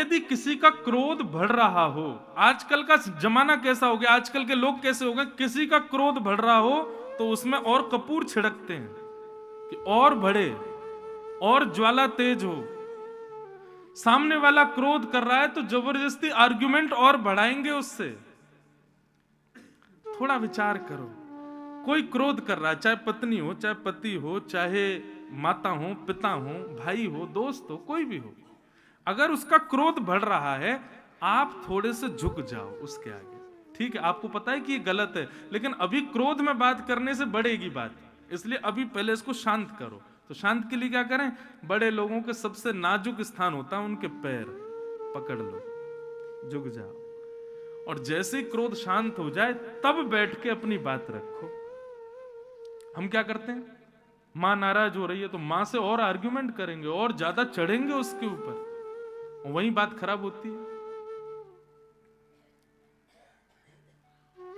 यदि किसी का क्रोध बढ़ रहा हो, आजकल का जमाना कैसा हो गया, आजकल के लोग कैसे हो गए, किसी का क्रोध बढ़ रहा हो तो उसमें और कपूर छिड़कते हैं कि और बढ़े और ज्वाला तेज हो। सामने वाला क्रोध कर रहा है तो जबरदस्ती आर्गुमेंट और बढ़ाएंगे उससे। थोड़ा विचार करो, कोई क्रोध कर रहा है, चाहे पत्नी हो, चाहे पति हो, चाहे माता हो, पिता हो, भाई हो, दोस्त हो, कोई भी हो, अगर उसका क्रोध बढ़ रहा है, आप थोड़े से झुक जाओ उसके आगे। ठीक है, आपको पता है कि ये गलत है, लेकिन अभी क्रोध में बात करने से बढ़ेगी बात, इसलिए अभी पहले इसको शांत करो। तो शांत के लिए क्या करें, बड़े लोगों के सबसे नाजुक स्थान होता है उनके पैर, पकड़ लो, झुक जाओ, और जैसे ही क्रोध शांत हो जाए तब बैठ के अपनी बात रखो। हम क्या करते हैं, मां नाराज हो रही है तो मां से और आर्ग्यूमेंट करेंगे और ज्यादा चढ़ेंगे उसके ऊपर, वही बात खराब होती है।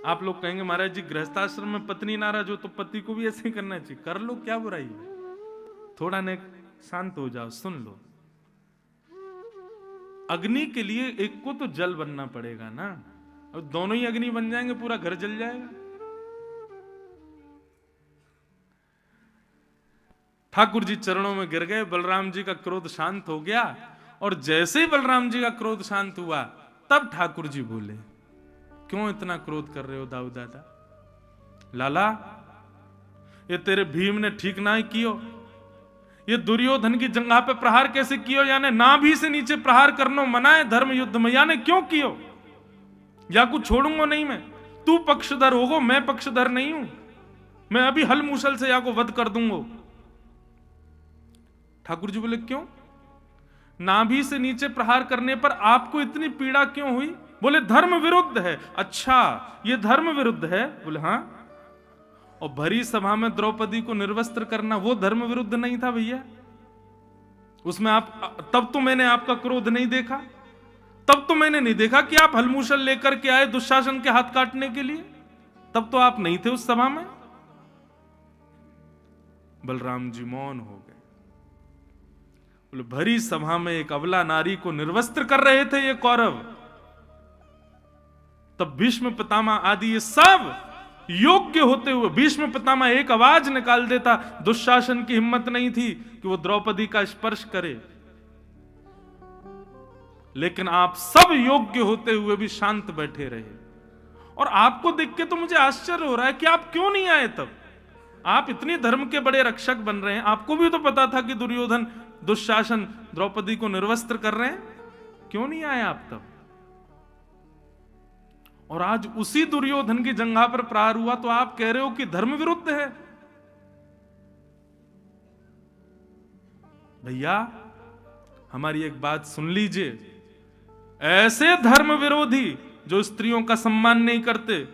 आप लोग कहेंगे महाराज जी गृहस्थाश्रम में पत्नी नाराज हो तो पति को भी ऐसे ही करना चाहिए, कर लो, क्या बुराई है। थोड़ा ने शांत हो जाओ, सुन लो। अग्नि के लिए एक को तो जल बनना पड़ेगा ना, अब दोनों ही अग्नि बन जाएंगे पूरा घर जल जाएगा। ठाकुर जी चरणों में गिर गए, बलराम जी का क्रोध शांत हो गया, और जैसे ही बलराम जी का क्रोध शांत हुआ तब ठाकुर जी बोले, क्यों इतना क्रोध कर रहे हो दाऊ दादा? लाला, ये तेरे भीम ने ठीक ना ही कियो, ये दुर्योधन की जंघा पे प्रहार कैसे कियो, यानी नाभि से नीचे प्रहार करनो मना है धर्म युद्ध में, यानी क्यों कियो? या कुछ छोड़ूंगा नहीं मैं, तू पक्षधर होगो, मैं पक्षधर नहीं हूं, मैं अभी हल मूसल से या को वध कर दूंगा। ठाकुर जी बोले क्यों, नाभि से नीचे प्रहार करने पर आपको इतनी पीड़ा क्यों हुई? बोले धर्म विरुद्ध है। अच्छा, ये धर्म विरुद्ध है? बोले हाँ। और भरी सभा में द्रौपदी को निर्वस्त्र करना वो धर्म विरुद्ध नहीं था भैया? उसमें आप, तब तो मैंने आपका क्रोध नहीं देखा, तब तो मैंने नहीं देखा कि आप हलमूसल लेकर के आए दुशासन के हाथ काटने के लिए, तब तो आप नहीं थे उस सभा में। बलराम जी मौन हो गए। बोले भरी सभा में एक अबला नारी को निर्वस्त्र कर रहे थे ये कौरव, तब भीष्म पितामह आदि ये सब योग्य होते हुए भीष्म पितामह एक आवाज निकाल देता, दुशासन की हिम्मत नहीं थी कि वो द्रौपदी का स्पर्श करे, लेकिन आप सब योग्य होते हुए भी शांत बैठे रहे। और आपको देख के तो मुझे आश्चर्य हो रहा है कि आप क्यों नहीं आए तब? आप इतने धर्म के बड़े रक्षक बन रहे हैं, आपको भी तो पता था कि दुर्योधन दुशासन द्रौपदी को निर्वस्त्र कर रहे हैं, क्यों नहीं आए आप तब? और आज उसी दुर्योधन की जंघा पर प्रहार हुआ तो आप कह रहे हो कि धर्म विरुद्ध है। भैया हमारी एक बात सुन लीजिए, ऐसे धर्म विरोधी जो स्त्रियों का सम्मान नहीं करते,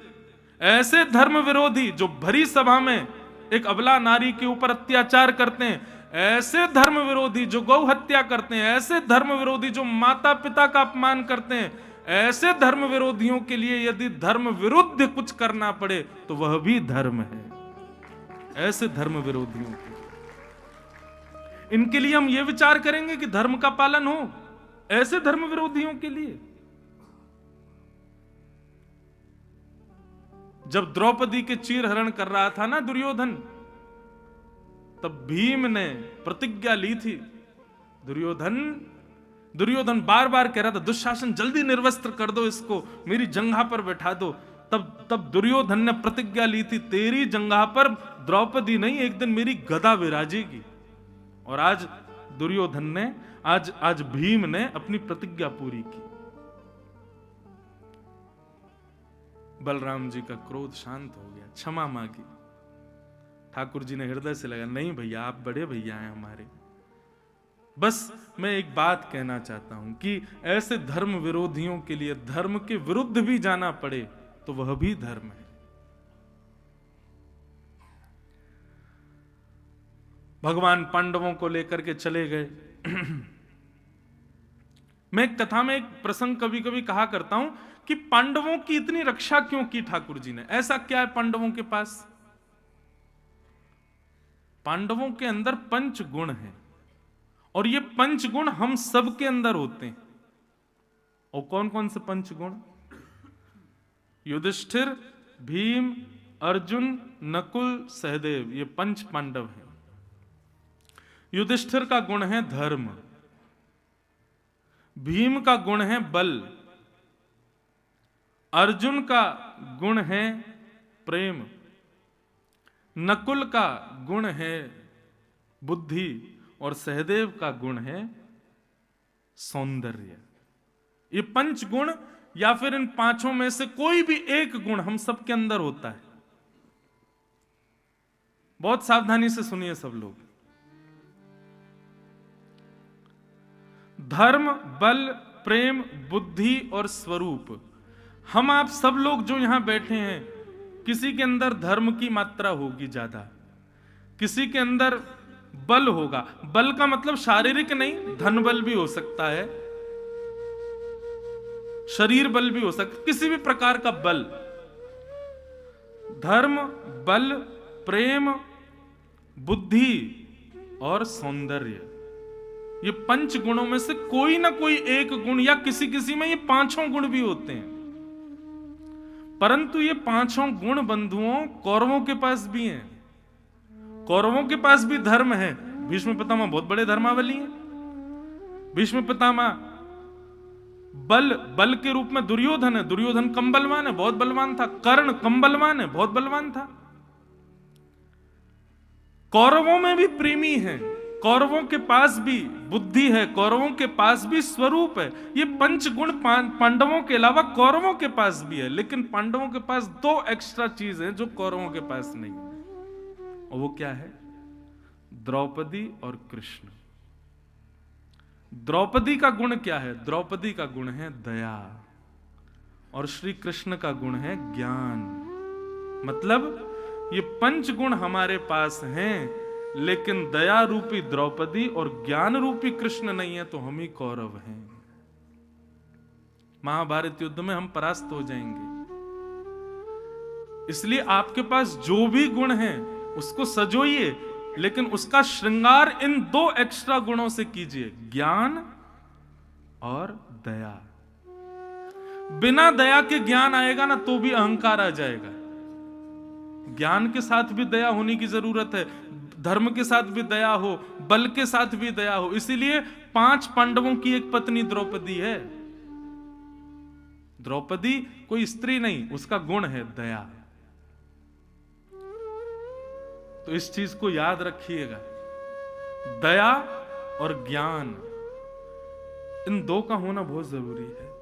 ऐसे धर्म विरोधी जो भरी सभा में एक अबला नारी के ऊपर अत्याचार करते हैं, ऐसे धर्म विरोधी जो गौ हत्या करते हैं, ऐसे धर्म विरोधी जो माता पिता का अपमान करते हैं, ऐसे धर्म विरोधियों के लिए यदि धर्म विरुद्ध कुछ करना पड़े तो वह भी धर्म है। ऐसे धर्म विरोधियों के इनके लिए हम ये विचार करेंगे कि धर्म का पालन हो, ऐसे धर्म विरोधियों के लिए। जब द्रौपदी के चीर हरण कर रहा था ना दुर्योधन, तब भीम ने प्रतिज्ञा ली थी। दुर्योधन बार बार कह रहा था दुशासन जल्दी निर्वस्त्र कर दो इसको, मेरी जंघा पर बैठा दो। तब दुर्योधन ने प्रतिज्ञा ली थी, तेरी जंघा पर द्रौपदी नहीं, एक दिन मेरी गदा विराजेगी। और आज दुर्योधन ने, आज भीम ने अपनी प्रतिज्ञा पूरी की। बलराम जी का क्रोध शांत हो गया, क्षमा मांगी। ठाकुर जी ने हृदय से लगा, नहीं भैया आप बड़े भैया हैं हमारे, बस मैं एक बात कहना चाहता हूं कि ऐसे धर्म विरोधियों के लिए धर्म के विरुद्ध भी जाना पड़े तो वह भी धर्म है। भगवान पांडवों को लेकर के चले गए। मैं एक कथा में एक प्रसंग कभी कभी कहा करता हूं कि पांडवों की इतनी रक्षा क्यों की ठाकुर जी ने? ऐसा क्या है पांडवों के पास? पांडवों के अंदर पंच गुण हैं, और ये पंच गुण हम सब के अंदर होते हैं। और कौन कौन से पंचगुण? युधिष्ठिर, भीम, अर्जुन, नकुल, सहदेव, ये पंच पांडव हैं। युधिष्ठिर का गुण है धर्म, भीम का गुण है बल, अर्जुन का गुण है प्रेम, नकुल का गुण है बुद्धि और सहदेव का गुण है सौंदर्य। ये पंच गुण या फिर इन पांचों में से कोई भी एक गुण हम सबके अंदर होता है। बहुत सावधानी से सुनिए सब लोग। धर्म, बल, प्रेम, बुद्धि और स्वरूप। हम आप सब लोग जो यहां बैठे हैं, किसी के अंदर धर्म की मात्रा होगी ज्यादा, किसी के अंदर बल होगा। बल का मतलब शारीरिक नहीं, धन बल भी हो सकता है, शरीर बल भी हो सकता है, किसी भी प्रकार का बल। धर्म, बल, प्रेम, बुद्धि और सौंदर्य, ये पंच गुणों में से कोई ना कोई एक गुण, या किसी किसी में ये पांचों गुण भी होते हैं। परंतु ये पांचों गुण बंधुओं कौरवों के पास भी हैं। कौरवों के पास भी धर्म है। भीष्म पितामह बहुत बड़े धर्मावली हैं। भीष्म पितामह बल के रूप में दुर्योधन है। दुर्योधन कम बलवान है, बहुत बलवान था। कर्ण कम बलवान है, बहुत बलवान था। कौरवों में भी प्रेमी है, कौरवों के पास भी बुद्धि है, कौरवों के पास भी स्वरूप है। ये पंचगुण पांडवों के अलावा कौरवों के पास भी है, लेकिन पांडवों के पास दो एक्स्ट्रा चीज है जो कौरवों के पास नहीं है। और वो क्या है? द्रौपदी और कृष्ण। द्रौपदी का गुण क्या है? द्रौपदी का गुण है दया, और श्री कृष्ण का गुण है ज्ञान। मतलब ये पंच गुण हमारे पास हैं, लेकिन दया रूपी द्रौपदी और ज्ञान रूपी कृष्ण नहीं है, तो हम ही कौरव हैं। महाभारत युद्ध में हम परास्त हो जाएंगे। इसलिए आपके पास जो भी गुण है उसको सजोइए, लेकिन उसका श्रृंगार इन दो एक्स्ट्रा गुणों से कीजिए, ज्ञान और दया। बिना दया के ज्ञान आएगा ना तो भी अहंकार आ जाएगा। ज्ञान के साथ भी दया होने की जरूरत है, धर्म के साथ भी दया हो, बल के साथ भी दया हो। इसीलिए 5 पांडवों की एक पत्नी द्रौपदी है। द्रौपदी कोई स्त्री नहीं, उसका गुण है दया। तो इस चीज को याद रखिएगा, दया और ज्ञान, इन दो का होना बहुत जरूरी है।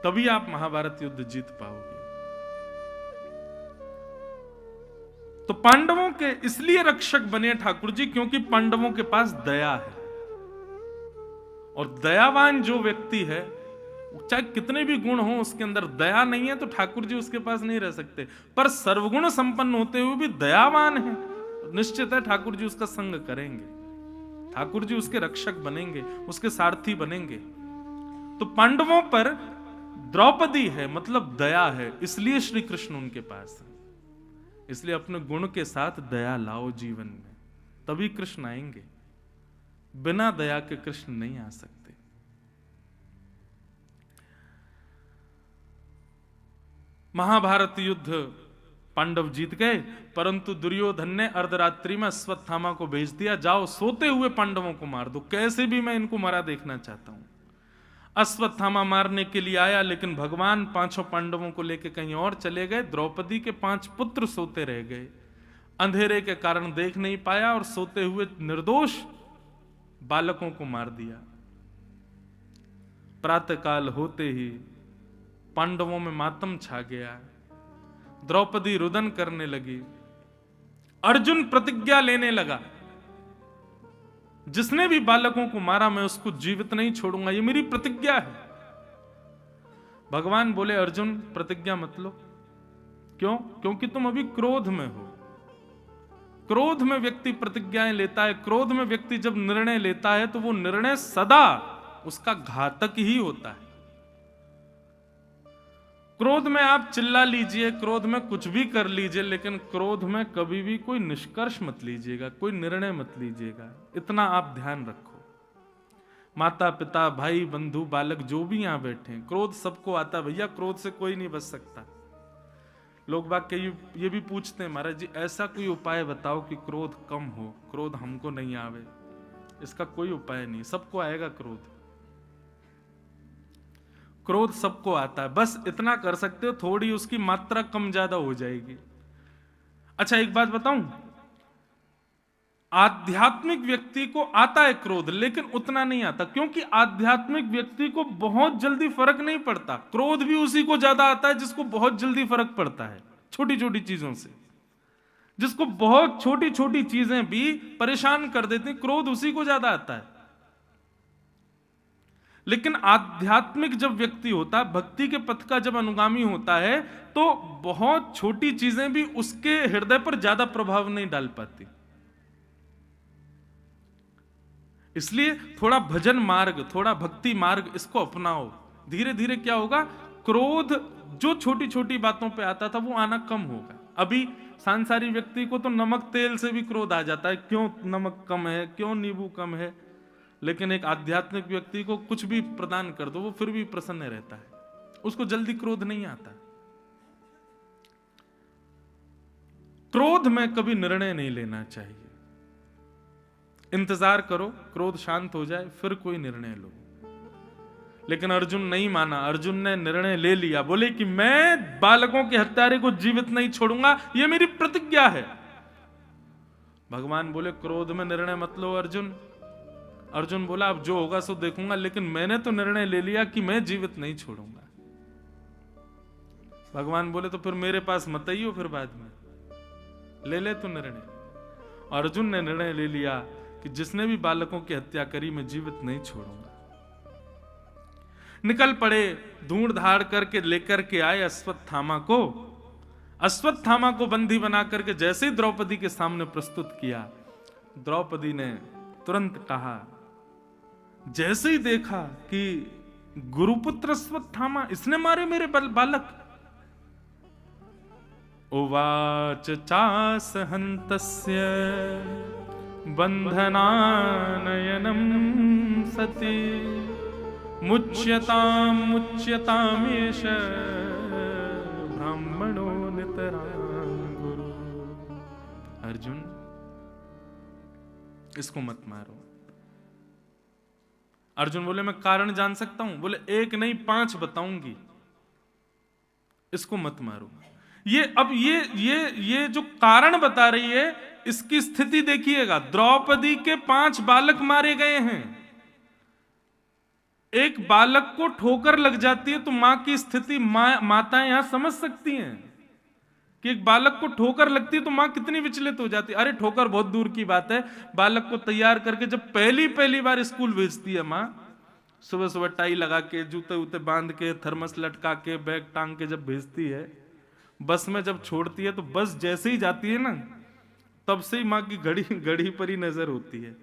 तभी आप महाभारत युद्ध जीत पाओगे। तो पांडवों के इसलिए रक्षक बने ठाकुर जी, क्योंकि पांडवों के पास दया है। और दयावान जो व्यक्ति है, चाहे कितने भी गुण हो, उसके अंदर दया नहीं है तो ठाकुर जी उसके पास नहीं रह सकते। पर सर्वगुण संपन्न होते हुए भी दयावान है, निश्चित है ठाकुर जी उसका संग करेंगे, ठाकुर जी उसके रक्षक बनेंगे, उसके सारथी बनेंगे। तो पांडवों पर द्रौपदी है, मतलब दया है, इसलिए श्री कृष्ण उनके पास है। इसलिए अपने गुण के साथ दया लाओ जीवन में, तभी कृष्ण आएंगे। बिना दया के कृष्ण नहीं आ सकते। महाभारत युद्ध पांडव जीत गए, परंतु दुर्योधन ने अर्धरात्रि में अश्वत्थामा को भेज दिया, जाओ सोते हुए पांडवों को मार दो, कैसे भी मैं इनको मरा देखना चाहता हूं। अश्वत्थामा मारने के लिए आया, लेकिन भगवान 5 पांडवों को लेकर कहीं और चले गए। द्रौपदी के 5 पुत्र सोते रह गए, अंधेरे के कारण देख नहीं पाया, और सोते हुए निर्दोष बालकों को मार दिया। प्रातःकाल होते ही पांडवों में मातम छा गया। द्रौपदी रुदन करने लगी। अर्जुन प्रतिज्ञा लेने लगा, जिसने भी बालकों को मारा मैं उसको जीवित नहीं छोड़ूंगा, ये मेरी प्रतिज्ञा है। भगवान बोले, अर्जुन प्रतिज्ञा मत लो। क्यों? क्योंकि तुम अभी क्रोध में हो। क्रोध में व्यक्ति प्रतिज्ञाएं लेता है, क्रोध में व्यक्ति जब निर्णय लेता है तो वो निर्णय सदा उसका घातक ही होता है। क्रोध में आप चिल्ला लीजिए, क्रोध में कुछ भी कर लीजिए, लेकिन क्रोध में कभी भी कोई निष्कर्ष मत लीजिएगा, कोई निर्णय मत लीजिएगा। इतना आप ध्यान रखो। माता पिता भाई बंधु बालक जो भी यहां बैठे हैं, क्रोध सबको आता है भैया, क्रोध से कोई नहीं बच सकता। लोग बाग के ये भी पूछते हैं, महाराज जी ऐसा कोई उपाय बताओ कि क्रोध कम हो, क्रोध हमको नहीं आवे। इसका कोई उपाय नहीं, सबको आएगा क्रोध। क्रोध सबको आता है, बस इतना कर सकते हो थोड़ी उसकी मात्रा कम ज्यादा हो जाएगी। अच्छा एक बात बताऊं, आध्यात्मिक व्यक्ति को आता है क्रोध, लेकिन उतना नहीं आता, क्योंकि आध्यात्मिक व्यक्ति को बहुत जल्दी फर्क नहीं पड़ता। क्रोध भी उसी को ज्यादा आता है जिसको बहुत जल्दी फर्क पड़ता है छोटी छोटी चीजों से। जिसको बहुत छोटी छोटी चीजें भी परेशान कर देती, क्रोध उसी को ज्यादा आता है। लेकिन आध्यात्मिक जब व्यक्ति होता है, भक्ति के पथ का जब अनुगामी होता है, तो बहुत छोटी चीजें भी उसके हृदय पर ज्यादा प्रभाव नहीं डाल पाती। इसलिए थोड़ा भजन मार्ग, थोड़ा भक्ति मार्ग इसको अपनाओ। धीरे धीरे क्या होगा, क्रोध जो छोटी छोटी बातों पे आता था वो आना कम होगा। अभी सांसारिक व्यक्ति को तो नमक तेल से भी क्रोध आ जाता है, क्यों नमक कम है, क्यों नींबू कम है। लेकिन एक आध्यात्मिक व्यक्ति को कुछ भी प्रदान कर दो, वो फिर भी प्रसन्न रहता है, उसको जल्दी क्रोध नहीं आता। क्रोध में कभी निर्णय नहीं लेना चाहिए, इंतजार करो क्रोध शांत हो जाए फिर कोई निर्णय लो। लेकिन अर्जुन नहीं माना, अर्जुन ने निर्णय ले लिया, बोले कि मैं बालकों के हत्यारे को जीवित नहीं छोड़ूंगा, यह मेरी प्रतिज्ञा है। भगवान बोले क्रोध में निर्णय मत लो अर्जुन। अर्जुन बोला अब जो होगा सो देखूंगा, लेकिन मैंने तो निर्णय ले लिया कि मैं जीवित नहीं छोड़ूंगा। भगवान बोले तो फिर मेरे पास मत आइयो, फिर बाद में ले ले तो निर्णय। अर्जुन ने निर्णय ले लिया कि जिसने भी बालकों की हत्या करी मैं जीवित नहीं छोड़ूंगा। निकल पड़े, ढूंढ धाड़ करके लेकर के आए अश्वत्थामा को। अश्वत्थामा को बंदी बना करके जैसे ही द्रौपदी के सामने प्रस्तुत किया, द्रौपदी ने तुरंत कहा, जैसे ही देखा कि गुरुपुत्र अश्वत्थामा, इसने मारे मेरे बालक। उवाच चासहन्तस्य बन्धनानयनं सति मुच्यतामेष ब्राह्मणो नितरां गुरु। अर्जुन इसको मत मारो। अर्जुन बोले मैं कारण जान सकता हूं? बोले एक नहीं 5 बताऊंगी, इसको मत मारो। ये जो कारण बता रही है, इसकी स्थिति देखिएगा। द्रौपदी के 5 बालक मारे गए हैं। एक बालक को ठोकर लग जाती है तो मां की स्थिति माताएं यहां समझ सकती हैं कि एक बालक को ठोकर लगती है तो मां कितनी विचलित हो जाती है। अरे ठोकर बहुत दूर की बात है, बालक को तैयार करके जब पहली बार स्कूल भेजती है मां, सुबह सुबह टाई लगा के, जूते उते बांध के, थर्मस लटका के, बैग टांग के जब भेजती है, बस में जब छोड़ती है तो बस जैसे ही जाती है ना, तब से ही माँ की घड़ी पर ही नजर होती है।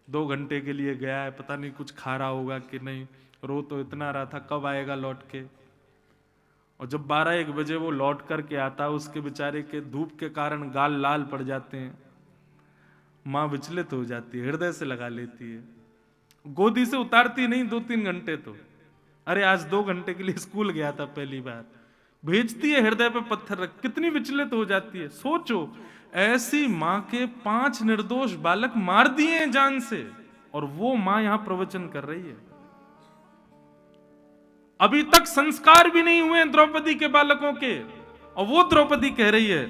2 घंटे के लिए गया है, पता नहीं कुछ खा रहा होगा कि नहीं, रो तो इतना रहा था कब आएगा लौट के। और जब 12-1 बजे वो लौट करके आता, उसके बेचारे के धूप के कारण गाल लाल पड़ जाते हैं, माँ विचलित हो जाती है, हृदय से लगा लेती है, गोदी से उतारती नहीं 2-3 घंटे तो। अरे आज 2 घंटे के लिए स्कूल गया था पहली बार, भेजती है हृदय पे पत्थर रख, कितनी विचलित हो जाती है। सोचो ऐसी मां के 5 निर्दोष बालक मार दिए हैं जान से, और वो मां यहां प्रवचन कर रही है। अभी तक संस्कार भी नहीं हुए द्रौपदी के बालकों के, और वो द्रौपदी कह रही है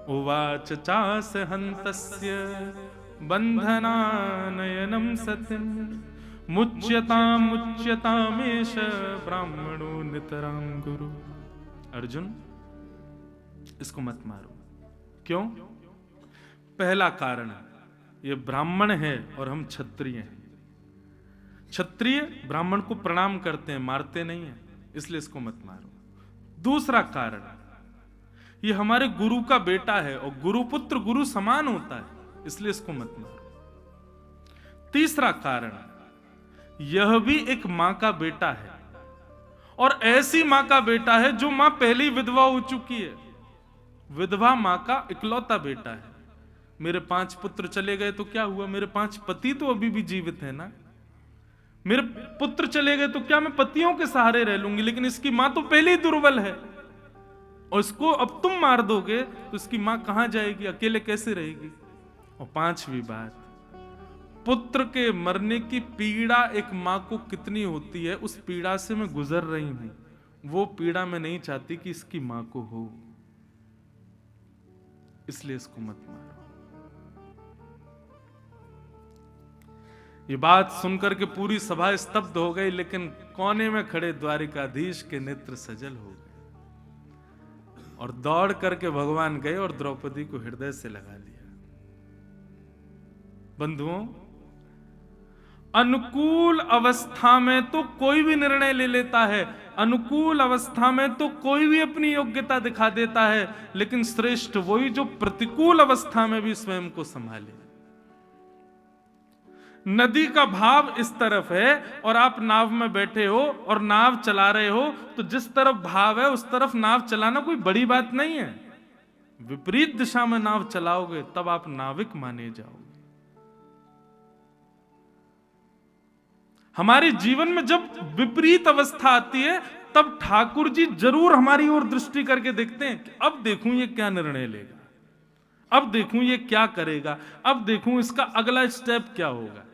उवाच चासहन्तस्य बन्धनानयनं सतिं मुच्यतामेष ब्राह्मणो नितरां गुरु। अर्जुन इसको मत मारो। क्यों? पहला कारण, ये ब्राह्मण है और हम क्षत्रिय हैं। क्षत्रिय ब्राह्मण को प्रणाम करते हैं, मारते नहीं है, इसलिए इसको मत मारो। दूसरा कारण, ये हमारे गुरु का बेटा है और गुरुपुत्र गुरु समान होता है, इसलिए इसको मत मारो। तीसरा कारण, यह भी एक मां का बेटा है, और ऐसी मां का बेटा है जो मां पहले ही विधवा हो चुकी है। विधवा मां का इकलौता बेटा है। मेरे 5 पुत्र चले गए तो क्या हुआ, मेरे 5 पति तो अभी भी जीवित है ना। मेरे पुत्र चले गए तो क्या मैं पतियों के सहारे रह लूंगी, लेकिन इसकी मां तो पहले ही दुर्बल है, और इसको अब तुम मार दोगे तो इसकी मां कहां जाएगी, अकेले कैसे रहेगी। और पांचवी बात, पुत्र के मरने की पीड़ा एक मां को कितनी होती है, उस पीड़ा से मैं गुजर रही हूं, वो पीड़ा मैं नहीं चाहती कि इसकी मां को हो, इसलिए इसको मत मारो। ये बात सुनकर के पूरी सभा स्तब्ध हो गई, लेकिन कोने में खड़े द्वारिकाधीश के नेत्र सजल हो गए और दौड़ करके भगवान गए और द्रौपदी को हृदय से लगा लिया। बंधुओं, अनुकूल अवस्था में तो कोई भी निर्णय ले लेता है, अनुकूल अवस्था में तो कोई भी अपनी योग्यता दिखा देता है, लेकिन श्रेष्ठ वही जो प्रतिकूल अवस्था में भी स्वयं को संभाले। नदी का भाव इस तरफ है और आप नाव में बैठे हो और नाव चला रहे हो, तो जिस तरफ भाव है उस तरफ नाव चलाना कोई बड़ी बात नहीं है। विपरीत दिशा में नाव चलाओगे तब आप नाविक माने जाओगे। हमारे जीवन में जब विपरीत अवस्था आती है तब ठाकुर जी जरूर हमारी ओर दृष्टि करके देखते हैं कि अब देखूं ये क्या निर्णय लेगा, अब देखूं ये क्या करेगा, अब देखूं इसका अगला स्टेप क्या होगा।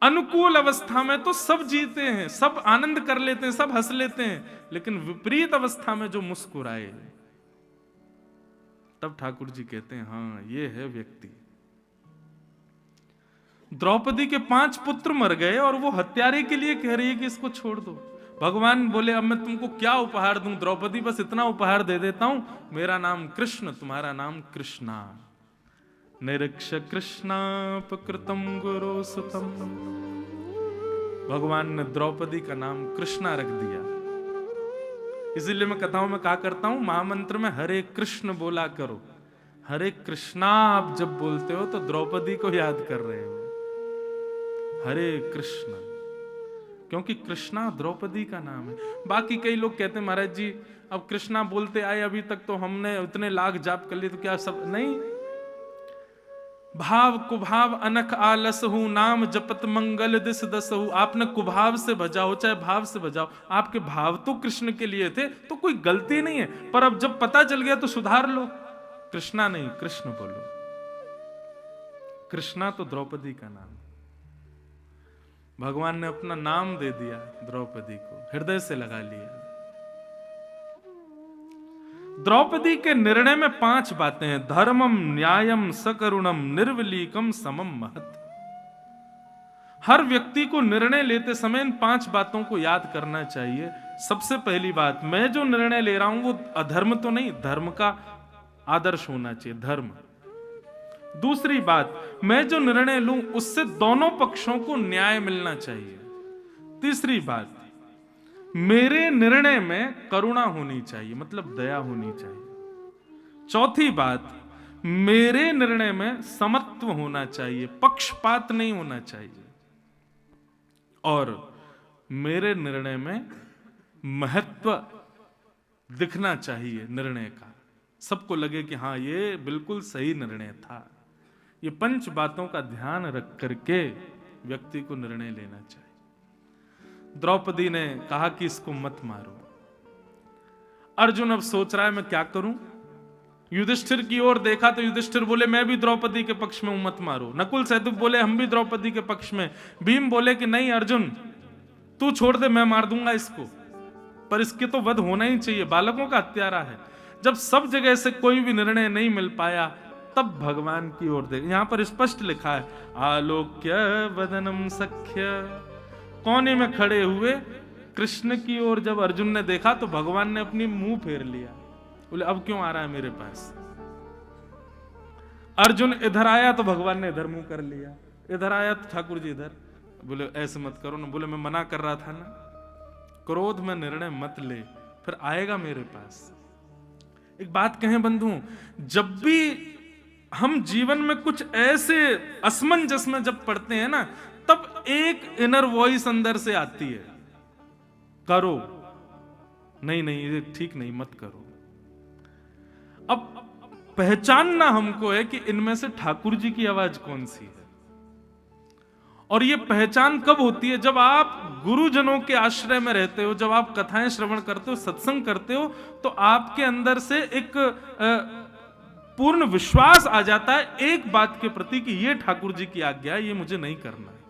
अनुकूल अवस्था में तो सब जीते हैं, सब आनंद कर लेते हैं, सब हंस लेते हैं, लेकिन विपरीत अवस्था में जो मुस्कुराए तब ठाकुर जी कहते हैं हाँ ये है व्यक्ति। द्रौपदी के 5 पुत्र मर गए और वो हत्यारे के लिए कह रही है कि इसको छोड़ दो। भगवान बोले अब मैं तुमको क्या उपहार दूं द्रौपदी, बस इतना उपहार दे देता हूं, मेरा नाम कृष्ण, तुम्हारा नाम कृष्णा। निरीक्ष कृष्णापकृतम गुरु सुतम। भगवान ने द्रौपदी का नाम कृष्णा रख दिया। इसीलिए मैं कथाओं में कहा करता हूं, महामंत्र में हरे कृष्ण बोला करो। हरे कृष्णा आप जब बोलते हो तो द्रौपदी को याद कर रहे हो, हरे कृष्ण, क्योंकि कृष्णा द्रौपदी का नाम है। बाकी कई लोग कहते हैं महाराज जी अब कृष्णा बोलते आए अभी तक तो हमने इतने लाख जाप कर लिए तो क्या सब नहीं। भाव कुभाव अनख आलस हूं, नाम जपत मंगल दिस दस हूं। आपने कुभाव से बजाओ चाहे भाव से बजाओ, आपके भाव तो कृष्ण के लिए थे तो कोई गलती नहीं है, पर अब जब पता चल गया तो सुधार लो। कृष्णा नहीं कृष्ण बोलो। कृष्णा तो द्रौपदी का नाम, भगवान ने अपना नाम दे दिया द्रौपदी को, हृदय से लगा लिया। द्रौपदी के निर्णय में 5 बातें हैं, धर्मम न्यायम सकरुणम निर्विलीकम समम महत। हर व्यक्ति को निर्णय लेते समय इन 5 बातों को याद करना चाहिए। सबसे पहली बात, मैं जो निर्णय ले रहा हूं वो अधर्म तो नहीं, धर्म का आदर्श होना चाहिए, धर्म। दूसरी बात, मैं जो निर्णय लूं उससे दोनों पक्षों को न्याय मिलना चाहिए। तीसरी बात, मेरे निर्णय में करुणा होनी चाहिए, मतलब दया होनी चाहिए। चौथी बात, मेरे निर्णय में समत्व होना चाहिए, पक्षपात नहीं होना चाहिए। और मेरे निर्णय में महत्व दिखना चाहिए निर्णय का, सबको लगे कि हाँ ये बिल्कुल सही निर्णय था। ये 5 बातों का ध्यान रख करके व्यक्ति को निर्णय लेना चाहिए। द्रौपदी ने कहा कि इसको मत मारो। अर्जुन अब सोच रहा है मैं क्या करूं। युधिष्ठिर की ओर देखा तो युधिष्ठिर बोले मैं भी द्रौपदी के पक्ष में हूं, मत मारो। नकुल सहदेव बोले हम भी द्रौपदी के पक्ष में। भीम बोले कि नहीं अर्जुन तू छोड़ दे, मैं मार दूंगा इसको, पर इसके तो वध होना ही चाहिए, बालकों का हत्यारा है। जब सब जगह से कोई भी निर्णय नहीं मिल पाया तब भगवान की ओर देख, यहां पर स्पष्ट लिखा है आलोक्य वदनम सख्य। कोने में खड़े हुए कृष्ण की ओर जब अर्जुन ने देखा तो भगवान ने अपनी मुंह फेर लिया, बोले अब क्यों आ रहा है मेरे पास। अर्जुन इधर आया तो भगवान ने इधर मुंह कर लिया, इधर आया तो ठाकुर जी इधर। बोले ऐसे मत करो ना, बोले मैं मना कर रहा था ना, क्रोध में निर्णय मत ले, फिर आएगा मेरे पास। एक बात कहें बंधुओं, जब भी हम जीवन में कुछ ऐसे असमंजस में जब पड़ते हैं ना, तब एक इनर वॉइस अंदर से आती है, करो, नहीं नहीं ये ठीक नहीं, मत करो। अब पहचानना हमको है कि इनमें से ठाकुर जी की आवाज कौन सी है। और ये पहचान कब होती है? जब आप गुरुजनों के आश्रय में रहते हो, जब आप कथाएं श्रवण करते हो, सत्संग करते हो, तो आपके अंदर से एक पूर्ण विश्वास आ जाता है एक बात के प्रति कि ये ठाकुर जी की आज्ञा है, ये मुझे नहीं करना है,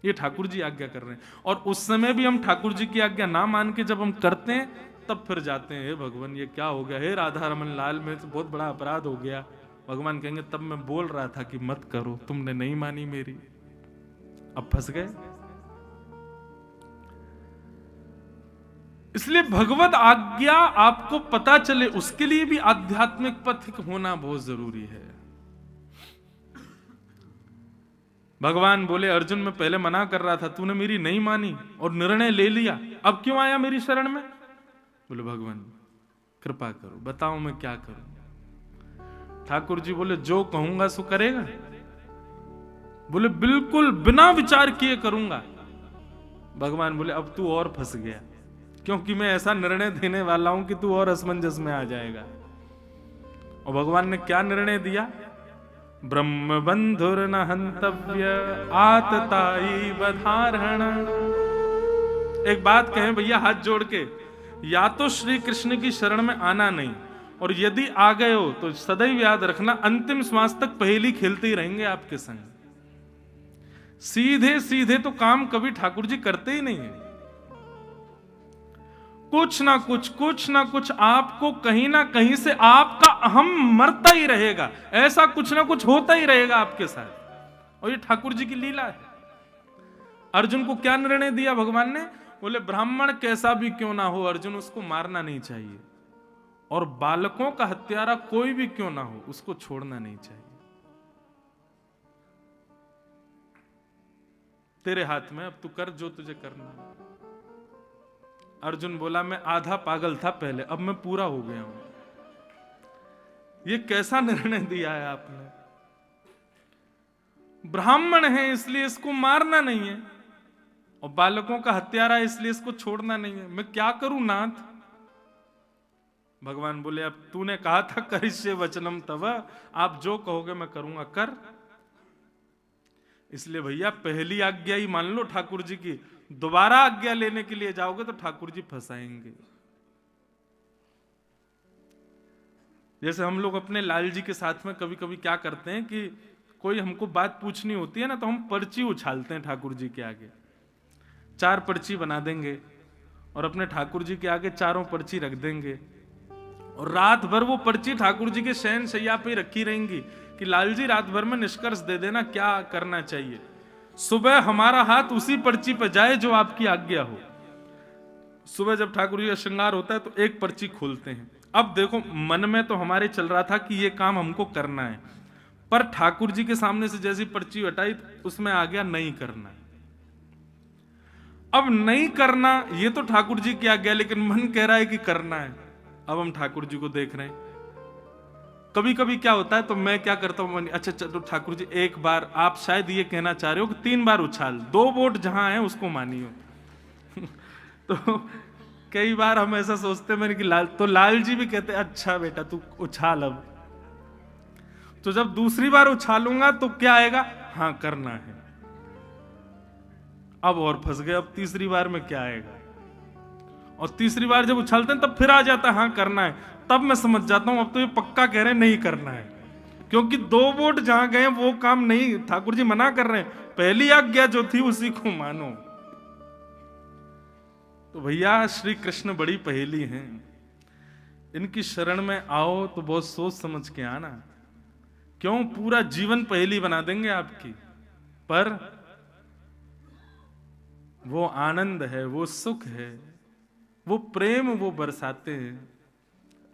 ये ठाकुर जी आज्ञा कर रहे हैं। और उस समय भी हम ठाकुर जी की आज्ञा ना मान के जब हम करते हैं, तब फिर जाते हैं, हे भगवान ये क्या हो गया, हे राधा रमन लाल में तो बहुत बड़ा अपराध हो गया। भगवान कहेंगे तब मैं बोल रहा था कि मत करो, तुमने नहीं मानी मेरी, अब फंस गए। इसलिए भगवत आज्ञा आपको पता चले, उसके लिए भी आध्यात्मिक पथ होना बहुत जरूरी है। भगवान बोले अर्जुन मैं पहले मना कर रहा था, तूने मेरी नहीं मानी और निर्णय ले लिया, अब क्यों आया मेरी शरण में? बोले भगवान कृपा करो, बताओ मैं क्या करूं? ठाकुर जी बोले जो कहूंगा सो करेगा? बोले बिल्कुल बिना विचार किए करूंगा। भगवान बोले अब तू और फंस गया, क्योंकि मैं ऐसा निर्णय देने वाला हूं कि तू और असमंजस में आ जाएगा। और भगवान ने क्या निर्णय दिया? ब्रह्म बंधुर न हंतव्य आतताई बधारण। एक बात कहें भैया हाथ जोड़ के, या तो श्री कृष्ण की शरण में आना नहीं, और यदि आ गए हो तो सदैव याद रखना अंतिम श्वास तक पहेली खेलते ही रहेंगे आपके संग। सीधे सीधे तो काम कभी ठाकुर जी करते ही नहीं है। कुछ ना कुछ आपको कहीं ना कहीं से आपका अहम मरता ही रहेगा, ऐसा कुछ ना कुछ होता ही रहेगा आपके साथ, और ये ठाकुर जी की लीला है। अर्जुन को क्या निर्णय दिया भगवान ने? बोले ब्राह्मण कैसा भी क्यों ना हो अर्जुन, उसको मारना नहीं चाहिए, और बालकों का हत्यारा कोई भी क्यों ना हो उसको छोड़ना नहीं चाहिए। तेरे हाथ में, अब तू कर जो तुझे करना है। अर्जुन बोला मैं आधा पागल था पहले, अब मैं पूरा हो गया हूं। ये कैसा निर्णय दिया है आपने? ब्राह्मण है इसलिए इसको मारना नहीं है, और बालकों का हत्यारा इसलिए इसको छोड़ना नहीं है, मैं क्या करूं नाथ? भगवान बोले अब तूने कहा था करिष्ये वचनम तव, आप जो कहोगे मैं करूंगा, कर। इसलिए भैया पहली आज्ञा ही मान लो ठाकुर जी की, दोबारा आज्ञा लेने के लिए जाओगे तो ठाकुर जी फंसाएंगे। जैसे हम लोग अपने लाल जी के साथ में कभी कभी क्या करते हैं कि कोई हमको बात पूछनी होती है ना, तो हम पर्ची उछालते हैं ठाकुर जी के आगे, 4 पर्ची बना देंगे और अपने ठाकुर जी के आगे चारों पर्ची रख देंगे, और रात भर वो पर्ची ठाकुर जी के शयन शैया पे रखी रहेंगी कि लाल जी रात भर में निष्कर्ष दे देना क्या करना चाहिए। सुबह हमारा हाथ उसी पर्ची पर जाए जो आपकी आज्ञा हो। सुबह जब ठाकुर जी का श्रृंगार होता है तो एक पर्ची खोलते हैं। अब देखो मन में तो हमारे चल रहा था कि ये काम हमको करना है, पर ठाकुर जी के सामने से जैसी पर्ची हटाई उसमें आ गया नहीं करना है। अब नहीं करना ये तो ठाकुर जी की आज्ञा, लेकिन मन कह रहा है कि करना है। अब हम ठाकुर जी को देख रहे हैं। कभी कभी क्या होता है तो मैं क्या करता हूं, अच्छा चलो ठाकुर जी एक बार, आप शायद ये कहना चाह रहे हो कि 3 बार उछाल, 2 वोट जहां है उसको मानियो। तो कई बार हम ऐसा सोचते हैं कि लाल जी भी कहते अच्छा बेटा तू उछाल। अब तो जब दूसरी बार उछालूंगा तो क्या आएगा, हाँ करना है। अब और फंस गए, अब तीसरी बार में क्या आएगा, और तीसरी बार जब उछालते हैं तब फिर आ जाता है हाँ करना है। तब मैं समझ जाता हूं अब तो ये पक्का कह रहे हैं नहीं करना है, क्योंकि 2 वोट जहां गए वो काम नहीं, ठाकुर जी मना कर रहे हैं, पहली आज्ञा जो थी उसी को मानो। तो भैया श्री कृष्ण बड़ी पहेली हैं, इनकी शरण में आओ तो बहुत सोच समझ के आना, क्यों पूरा जीवन पहेली बना देंगे आपकी। पर वो आनंद है, वो सुख है, वो प्रेम वो बरसाते हैं,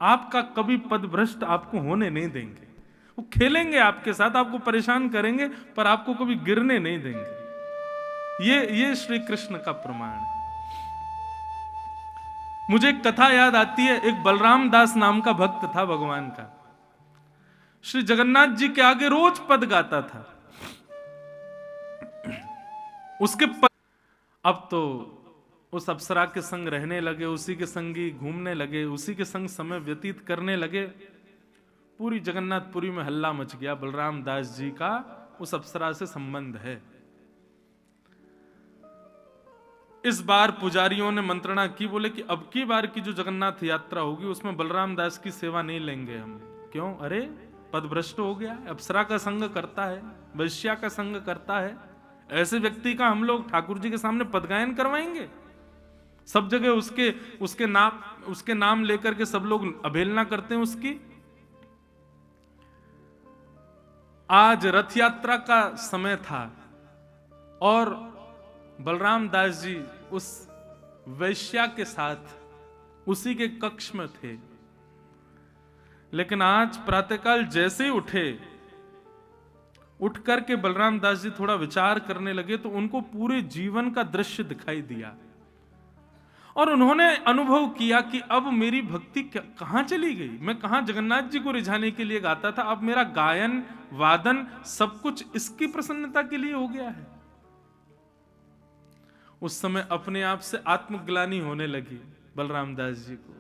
आपका कभी पद भ्रष्ट आपको होने नहीं देंगे। वो खेलेंगे आपके साथ, आपको परेशान करेंगे, पर आपको कभी गिरने नहीं देंगे। ये श्री कृष्ण का प्रमाण है। मुझे एक कथा याद आती है, एक बलराम दास नाम का भक्त था भगवान का, श्री जगन्नाथ जी के आगे रोज पद गाता था। उसके अब तो उस अप्सरा के संग रहने लगे, उसी के संगी घूमने लगे, उसी के संग समय व्यतीत करने लगे। पूरी जगन्नाथपुरी में हल्ला मच गया, बलराम दास जी का उस अप्सरा से संबंध है। इस बार पुजारियों ने मंत्रणा की, बोले कि अब की बार की जो जगन्नाथ यात्रा होगी उसमें बलराम दास की सेवा नहीं लेंगे हम। क्यों? अरे पदभ्रष्ट हो गया, अप्सरा का संग करता है, वैश्या का संग करता है, ऐसे व्यक्ति का हम लोग ठाकुर जी के सामने पदगायन करवाएंगे? सब जगह उसके नाम लेकर के सब लोग अवहेलना करते हैं उसकी। आज रथ यात्रा का समय था और बलराम दास जी उस वैश्या के साथ उसी के कक्ष में थे, लेकिन आज प्रातःकाल जैसे ही उठ करके बलराम दास जी थोड़ा विचार करने लगे तो उनको पूरे जीवन का दृश्य दिखाई दिया और उन्होंने अनुभव किया कि अब मेरी भक्ति कहां चली गई। मैं कहां जगन्नाथ जी को रिझाने के लिए गाता था, अब मेरा गायन वादन सब कुछ इसकी प्रसन्नता के लिए हो गया है। उस समय अपने आप से आत्मग्लानि होने लगी बलराम दास जी को,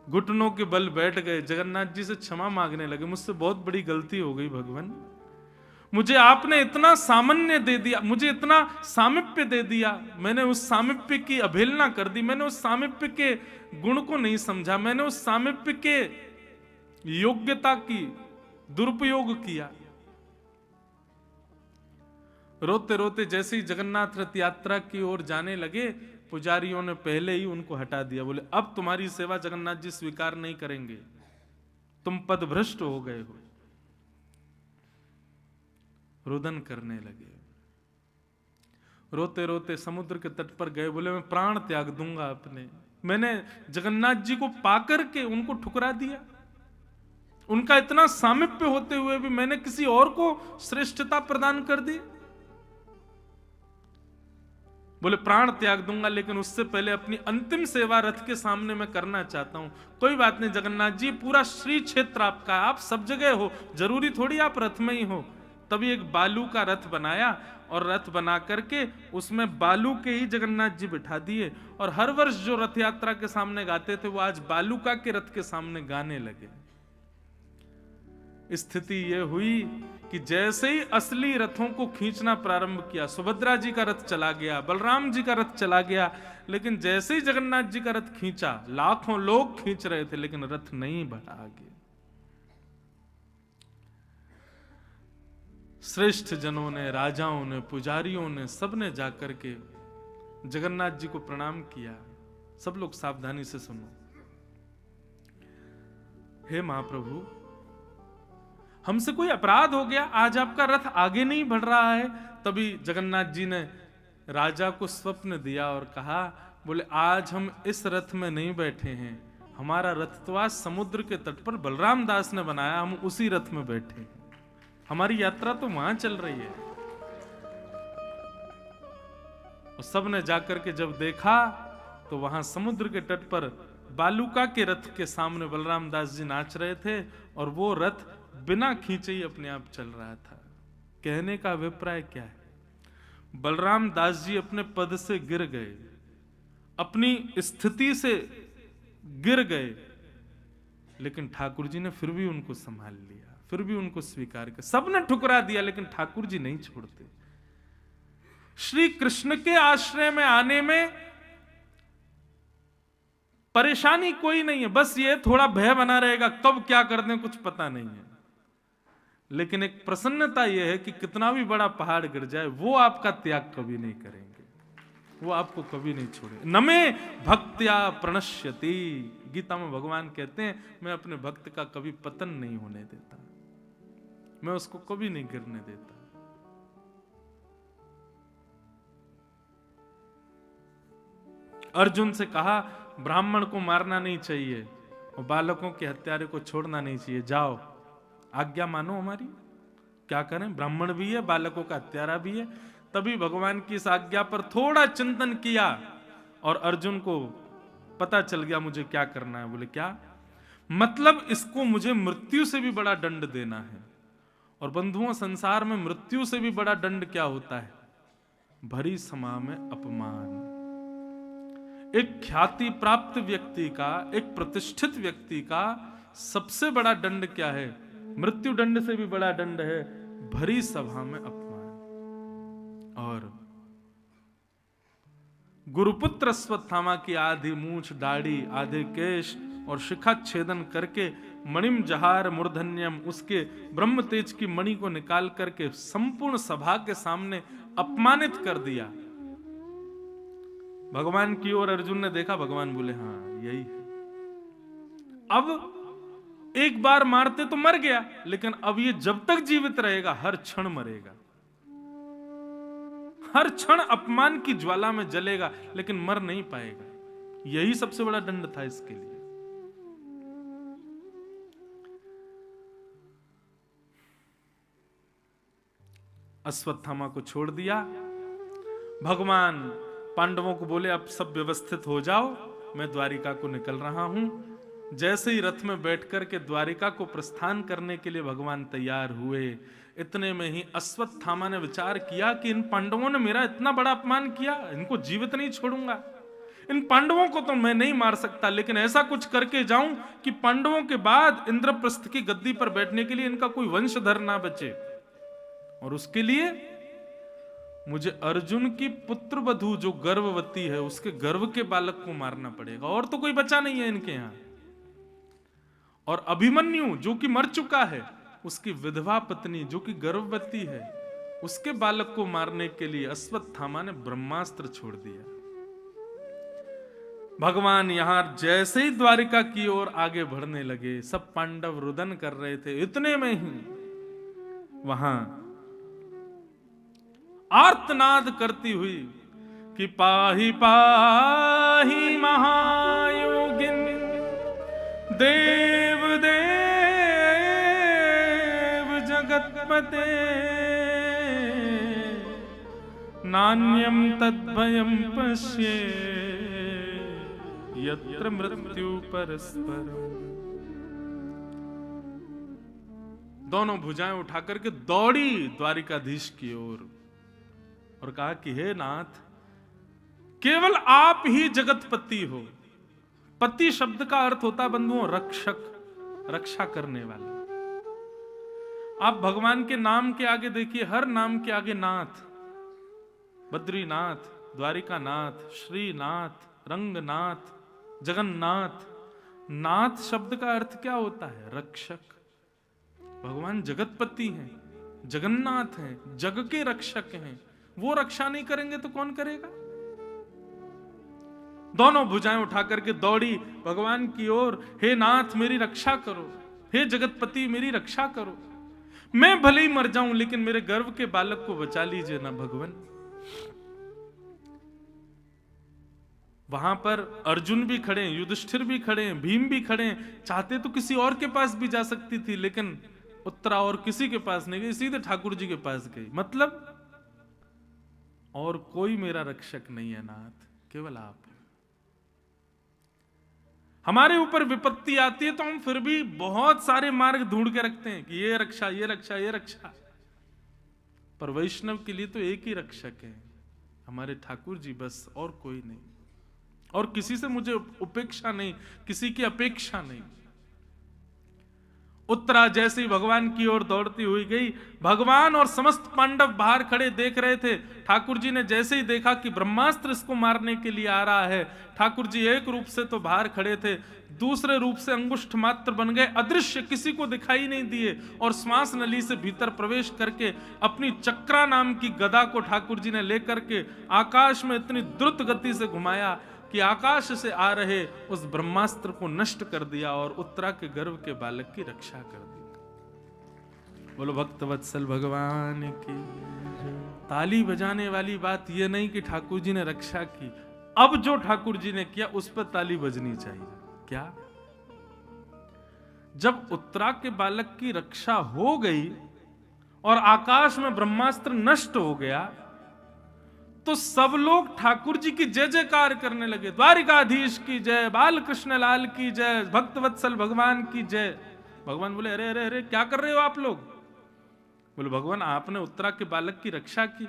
घुटनों के बल बैठ गए, जगन्नाथ जी से क्षमा मांगने लगे, मुझसे बहुत बड़ी गलती हो गई भगवान, मुझे आपने इतना सामान्य दे दिया, मुझे इतना सामिप्य दे दिया, मैंने उस सामिप्य की अवहेलना कर दी, मैंने उस सामिप्य के गुण को नहीं समझा, मैंने उस सामिप्य के योग्यता की दुरुपयोग किया। रोते रोते जैसे ही जगन्नाथ रथ यात्रा की ओर जाने लगे, पुजारियों ने पहले ही उनको हटा दिया, बोले अब तुम्हारी सेवा जगन्नाथ जी स्वीकार नहीं करेंगे, तुम पदभ्रष्ट हो गए हो। रुदन करने लगे, रोते रोते समुद्र के तट पर गए, बोले मैं प्राण त्याग दूंगा अपने, मैंने जगन्नाथ जी को पाकर के उनको ठुकरा दिया, उनका इतना सामिप्य होते हुए भी मैंने किसी और को श्रेष्ठता प्रदान कर दी। बोले प्राण त्याग दूंगा, लेकिन उससे पहले अपनी अंतिम सेवा रथ के सामने मैं करना चाहता हूं। कोई बात नहीं जगन्नाथ जी, पूरा श्री क्षेत्र आपका, आप सब जगह हो, जरूरी थोड़ी आप रथ में ही हो। तभी एक बालू का रथ बनाया और रथ बना करके उसमें बालू के ही जगन्नाथ जी बिठा दिए और हर वर्ष जो रथ यात्रा के सामने गाते थे वो आज बालूका के रथ के सामने गाने लगे। स्थिति यह हुई कि जैसे ही असली रथों को खींचना प्रारंभ किया, सुभद्रा जी का रथ चला गया, बलराम जी का रथ चला गया, लेकिन जैसे ही जगन्नाथ जी का रथ खींचा, लाखों लोग खींच रहे थे लेकिन रथ नहीं बढ़ा आगे। श्रेष्ठ जनों ने, राजाओं ने, पुजारियों ने, सबने जाकर के जगन्नाथ जी को प्रणाम किया। सब लोग सावधानी से सुनो। हे महाप्रभु, हमसे कोई अपराध हो गया, आज आपका रथ आगे नहीं बढ़ रहा है। तभी जगन्नाथ जी ने राजा को स्वप्न दिया और कहा, बोले आज हम इस रथ में नहीं बैठे हैं, हमारा रथ तो आज समुद्र के तट पर बलराम दास ने बनाया, हम उसी रथ में बैठे हैं, हमारी यात्रा तो वहां चल रही है। और सबने जाकर के जब देखा तो वहां समुद्र के तट पर बालूका के रथ के सामने बलराम दास जी नाच रहे थे और वो रथ बिना खींचे ही अपने आप चल रहा था। कहने का अभिप्राय क्या है? बलराम दास जी अपने पद से गिर गए, अपनी स्थिति से गिर गए, लेकिन ठाकुर जी ने फिर भी उनको संभाल लिया, फिर भी उनको स्वीकार किया। सबने ठुकरा दिया लेकिन ठाकुर जी नहीं छोड़ते। श्री कृष्ण के आश्रय में आने में परेशानी कोई नहीं है, बस ये थोड़ा भय बना रहेगा, कब क्या कर दें कुछ पता नहीं है, लेकिन एक प्रसन्नता यह है कि कितना भी बड़ा पहाड़ गिर जाए वो आपका त्याग कभी नहीं करेंगे, वो आपको कभी नहीं छोड़े। नमे भक्त्या प्रणश्यति, गीता में भगवान कहते हैं मैं अपने भक्त का कभी पतन नहीं होने देता, मैं उसको कभी नहीं गिरने देता। अर्जुन से कहा ब्राह्मण को मारना नहीं चाहिए और बालकों के हत्यारे को छोड़ना नहीं चाहिए, जाओ आज्ञा मानो हमारी, क्या करें, ब्राह्मण भी है, बालकों का हत्यारा भी है। तभी भगवान की इस आज्ञा पर थोड़ा चिंतन किया और अर्जुन को पता चल गया मुझे क्या करना है। बोले क्या मतलब? इसको मुझे मृत्यु से भी बड़ा दंड देना है। और बंधुओं, संसार में मृत्यु से भी बड़ा दंड क्या होता है? भरी समा में अपमान। एक ख्याति प्राप्त व्यक्ति का, एक प्रतिष्ठित व्यक्ति का सबसे बड़ा दंड क्या है? मृत्यु दंड से भी बड़ा दंड है भरी सभा में अपमान। और गुरुपुत्र अश्वत्थामा की आधी मूछ, दाढ़ी, आधे केश और शिखा छेदन करके मणिम जहार मूर्धन्यम, उसके ब्रह्म तेज की मणि को निकाल करके संपूर्ण सभा के सामने अपमानित कर दिया। भगवान की ओर अर्जुन ने देखा, भगवान बोले हाँ यही है। अब एक बार मारते तो मर गया, लेकिन अब ये जब तक जीवित रहेगा हर क्षण मरेगा, हर क्षण अपमान की ज्वाला में जलेगा, लेकिन मर नहीं पाएगा। यही सबसे बड़ा दंड था इसके लिए। अश्वत्थामा को छोड़ दिया। भगवान पांडवों को बोले अब सब व्यवस्थित हो जाओ, मैं द्वारिका को निकल रहा हूं। जैसे ही रथ में बैठकर के द्वारिका को प्रस्थान करने के लिए भगवान तैयार हुए, इतने में ही अश्वत्थामा ने विचार किया कि इन पांडवों ने मेरा इतना बड़ा अपमान किया, इनको जीवित नहीं छोड़ूंगा। इन पांडवों को तो मैं नहीं मार सकता, लेकिन ऐसा कुछ करके जाऊं कि पांडवों के बाद इंद्रप्रस्थ की गद्दी पर बैठने के लिए इनका कोई वंशधर ना बचे। और उसके लिए मुझे अर्जुन की पुत्र वधू जो गर्भवती है, उसके गर्भ के बालक को मारना पड़ेगा, और तो कोई बचा नहीं है इनके यहां। और अभिमन्यु जो कि मर चुका है, उसकी विधवा पत्नी जो कि गर्भवती है, उसके बालक को मारने के लिए अश्वत्थामा ने ब्रह्मास्त्र छोड़ दिया। भगवान यहां जैसे ही द्वारिका की ओर आगे बढ़ने लगे, सब पांडव रुदन कर रहे थे। इतने में ही वहां आर्तनाद करती हुई कि पाहि पाहि महायोगिन देव देव जगतपते नान्यम तद्भयं पश्ये यत्र मृत्यु परस्परम। दोनों भुजाएं उठाकर के दौड़ी द्वारिकाधीश की ओर और कहा कि हे नाथ, केवल आप ही जगतपति हो। पति शब्द का अर्थ होता बंधुओं रक्षक, रक्षा करने वाला। आप भगवान के नाम के आगे देखिए, हर नाम के आगे नाथ, बद्रीनाथ, द्वारिकानाथ, श्रीनाथ, रंगनाथ, जगन्नाथ। नाथ शब्द का अर्थ क्या होता है? रक्षक। भगवान जगतपति हैं, जगन्नाथ हैं, जग के रक्षक हैं। वो रक्षा नहीं करेंगे तो कौन करेगा? दोनों भुजाएं उठाकर के दौड़ी भगवान की ओर। हे नाथ मेरी रक्षा करो, हे जगतपति मेरी रक्षा करो। मैं भले ही मर जाऊं, लेकिन मेरे गर्भ के बालक को बचा लीजिए ना भगवान। वहां पर अर्जुन भी खड़े, युधिष्ठिर भी खड़े, भीम भी खड़े। चाहते तो किसी और के पास भी जा सकती थी, लेकिन उत्तरा और किसी के पास नहीं गई, सीधे ठाकुर जी के पास गई। मतलब और कोई मेरा रक्षक नहीं है नाथ, केवल आप। हमारे ऊपर विपत्ति आती है तो हम फिर भी बहुत सारे मार्ग ढूंढ के रखते हैं कि ये रक्षा, ये रक्षा, ये रक्षा। पर वैष्णव के लिए तो एक ही रक्षक है, हमारे ठाकुर जी, बस और कोई नहीं। और किसी से मुझे उपेक्षा नहीं, किसी की अपेक्षा नहीं। उत्तरा जैसे ही भगवान की ओर दौड़ती हुई गई, भगवान और समस्त पांडव बाहर खड़े देख रहे थे। ठाकुर जी ने जैसे ही देखा कि ब्रह्मास्त्र इसको मारने के लिए आ रहा है, ठाकुर जी एक रूप से तो बाहर खड़े थे, दूसरे रूप से अंगुष्ठ मात्र बन गए, अदृश्य, किसी को दिखाई नहीं दिए। और श्वास नली से भीतर प्रवेश करके अपनी चक्रा नाम की गदा को ठाकुर जी ने लेकर के आकाश में इतनी द्रुत गति से घुमाया कि आकाश से आ रहे उस ब्रह्मास्त्र को नष्ट कर दिया और उत्तरा के गर्भ के बालक की रक्षा कर दी। बोलो भक्तवत्सल भगवान की। ताली बजाने वाली बात यह नहीं कि ठाकुर जी ने रक्षा की, अब जो ठाकुर जी ने किया उस पर ताली बजनी चाहिए। क्या? जब उत्तरा के बालक की रक्षा हो गई और आकाश में ब्रह्मास्त्र नष्ट हो गया, तो सब लोग ठाकुर जी की जय जयकार करने लगे। द्वारिकाधीश की जय, बाल कृष्ण लाल की जय, भक्तवत्सल भगवान की जय। भगवान बोले अरे अरे अरे क्या कर रहे हो आप लोग? बोले भगवान आपने उत्तरा के बालक की रक्षा की,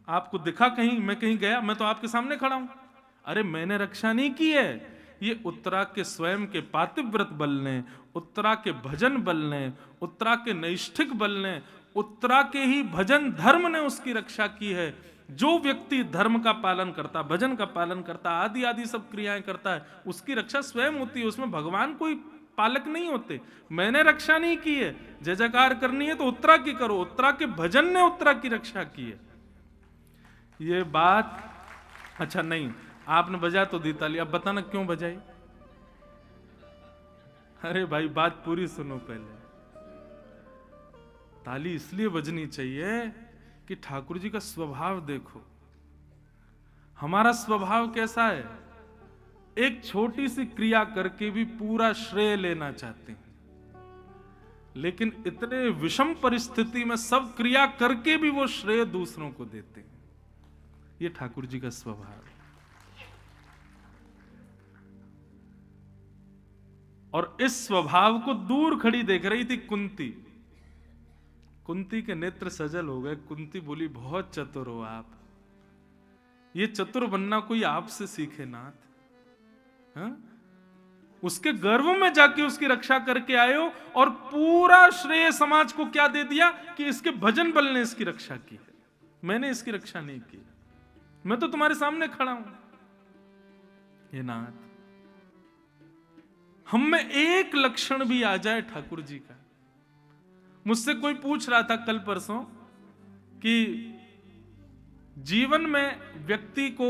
आपको दिखा कहीं? मैं कहीं गया? मैं तो आपके सामने खड़ा हूं। अरे मैंने रक्षा नहीं की है, ये उत्तरा के स्वयं के पातिव्रत बल ने, उत्तरा के भजन बल ने, उत्तरा के नैष्ठिक बल ने, उत्तरा के ही भजन धर्म ने उसकी रक्षा की है। जो व्यक्ति धर्म का पालन करता, भजन का पालन करता, आदि आदि सब क्रियाएं करता है, उसकी रक्षा स्वयं होती है। उसमें भगवान कोई पालक नहीं होते। मैंने रक्षा नहीं की है, जय जयकार करनी है तो उत्तरा की करो। उत्तरा के भजन ने उत्तरा की रक्षा की है। ये बात अच्छा नहीं, आपने बजा तो दी ताली, अब बताना क्यों बजाई? अरे भाई बात पूरी सुनो पहले। ताली इसलिए बजनी चाहिए कि ठाकुर जी का स्वभाव देखो। हमारा स्वभाव कैसा है? एक छोटी सी क्रिया करके भी पूरा श्रेय लेना चाहते हैं, लेकिन इतने विषम परिस्थिति में सब क्रिया करके भी वो श्रेय दूसरों को देते हैं। ये ठाकुर जी का स्वभाव है। और इस स्वभाव को दूर खड़ी देख रही थी कुंती। कुंती के नेत्र सजल हो गए। कुंती बोली, बहुत चतुर हो आप। ये चतुर बनना कोई आपसे सीखे नाथ। हाँ? उसके गर्व में जाके उसकी रक्षा करके आए हो, और पूरा श्रेय समाज को क्या दे दिया कि इसके भजन बल ने इसकी रक्षा की है। मैंने इसकी रक्षा नहीं की, मैं तो तुम्हारे सामने खड़ा हूं। ये नाथ, हम में एक लक्षण भी आ जाए ठाकुर जी का। मुझसे कोई पूछ रहा था कल परसों कि जीवन में व्यक्ति को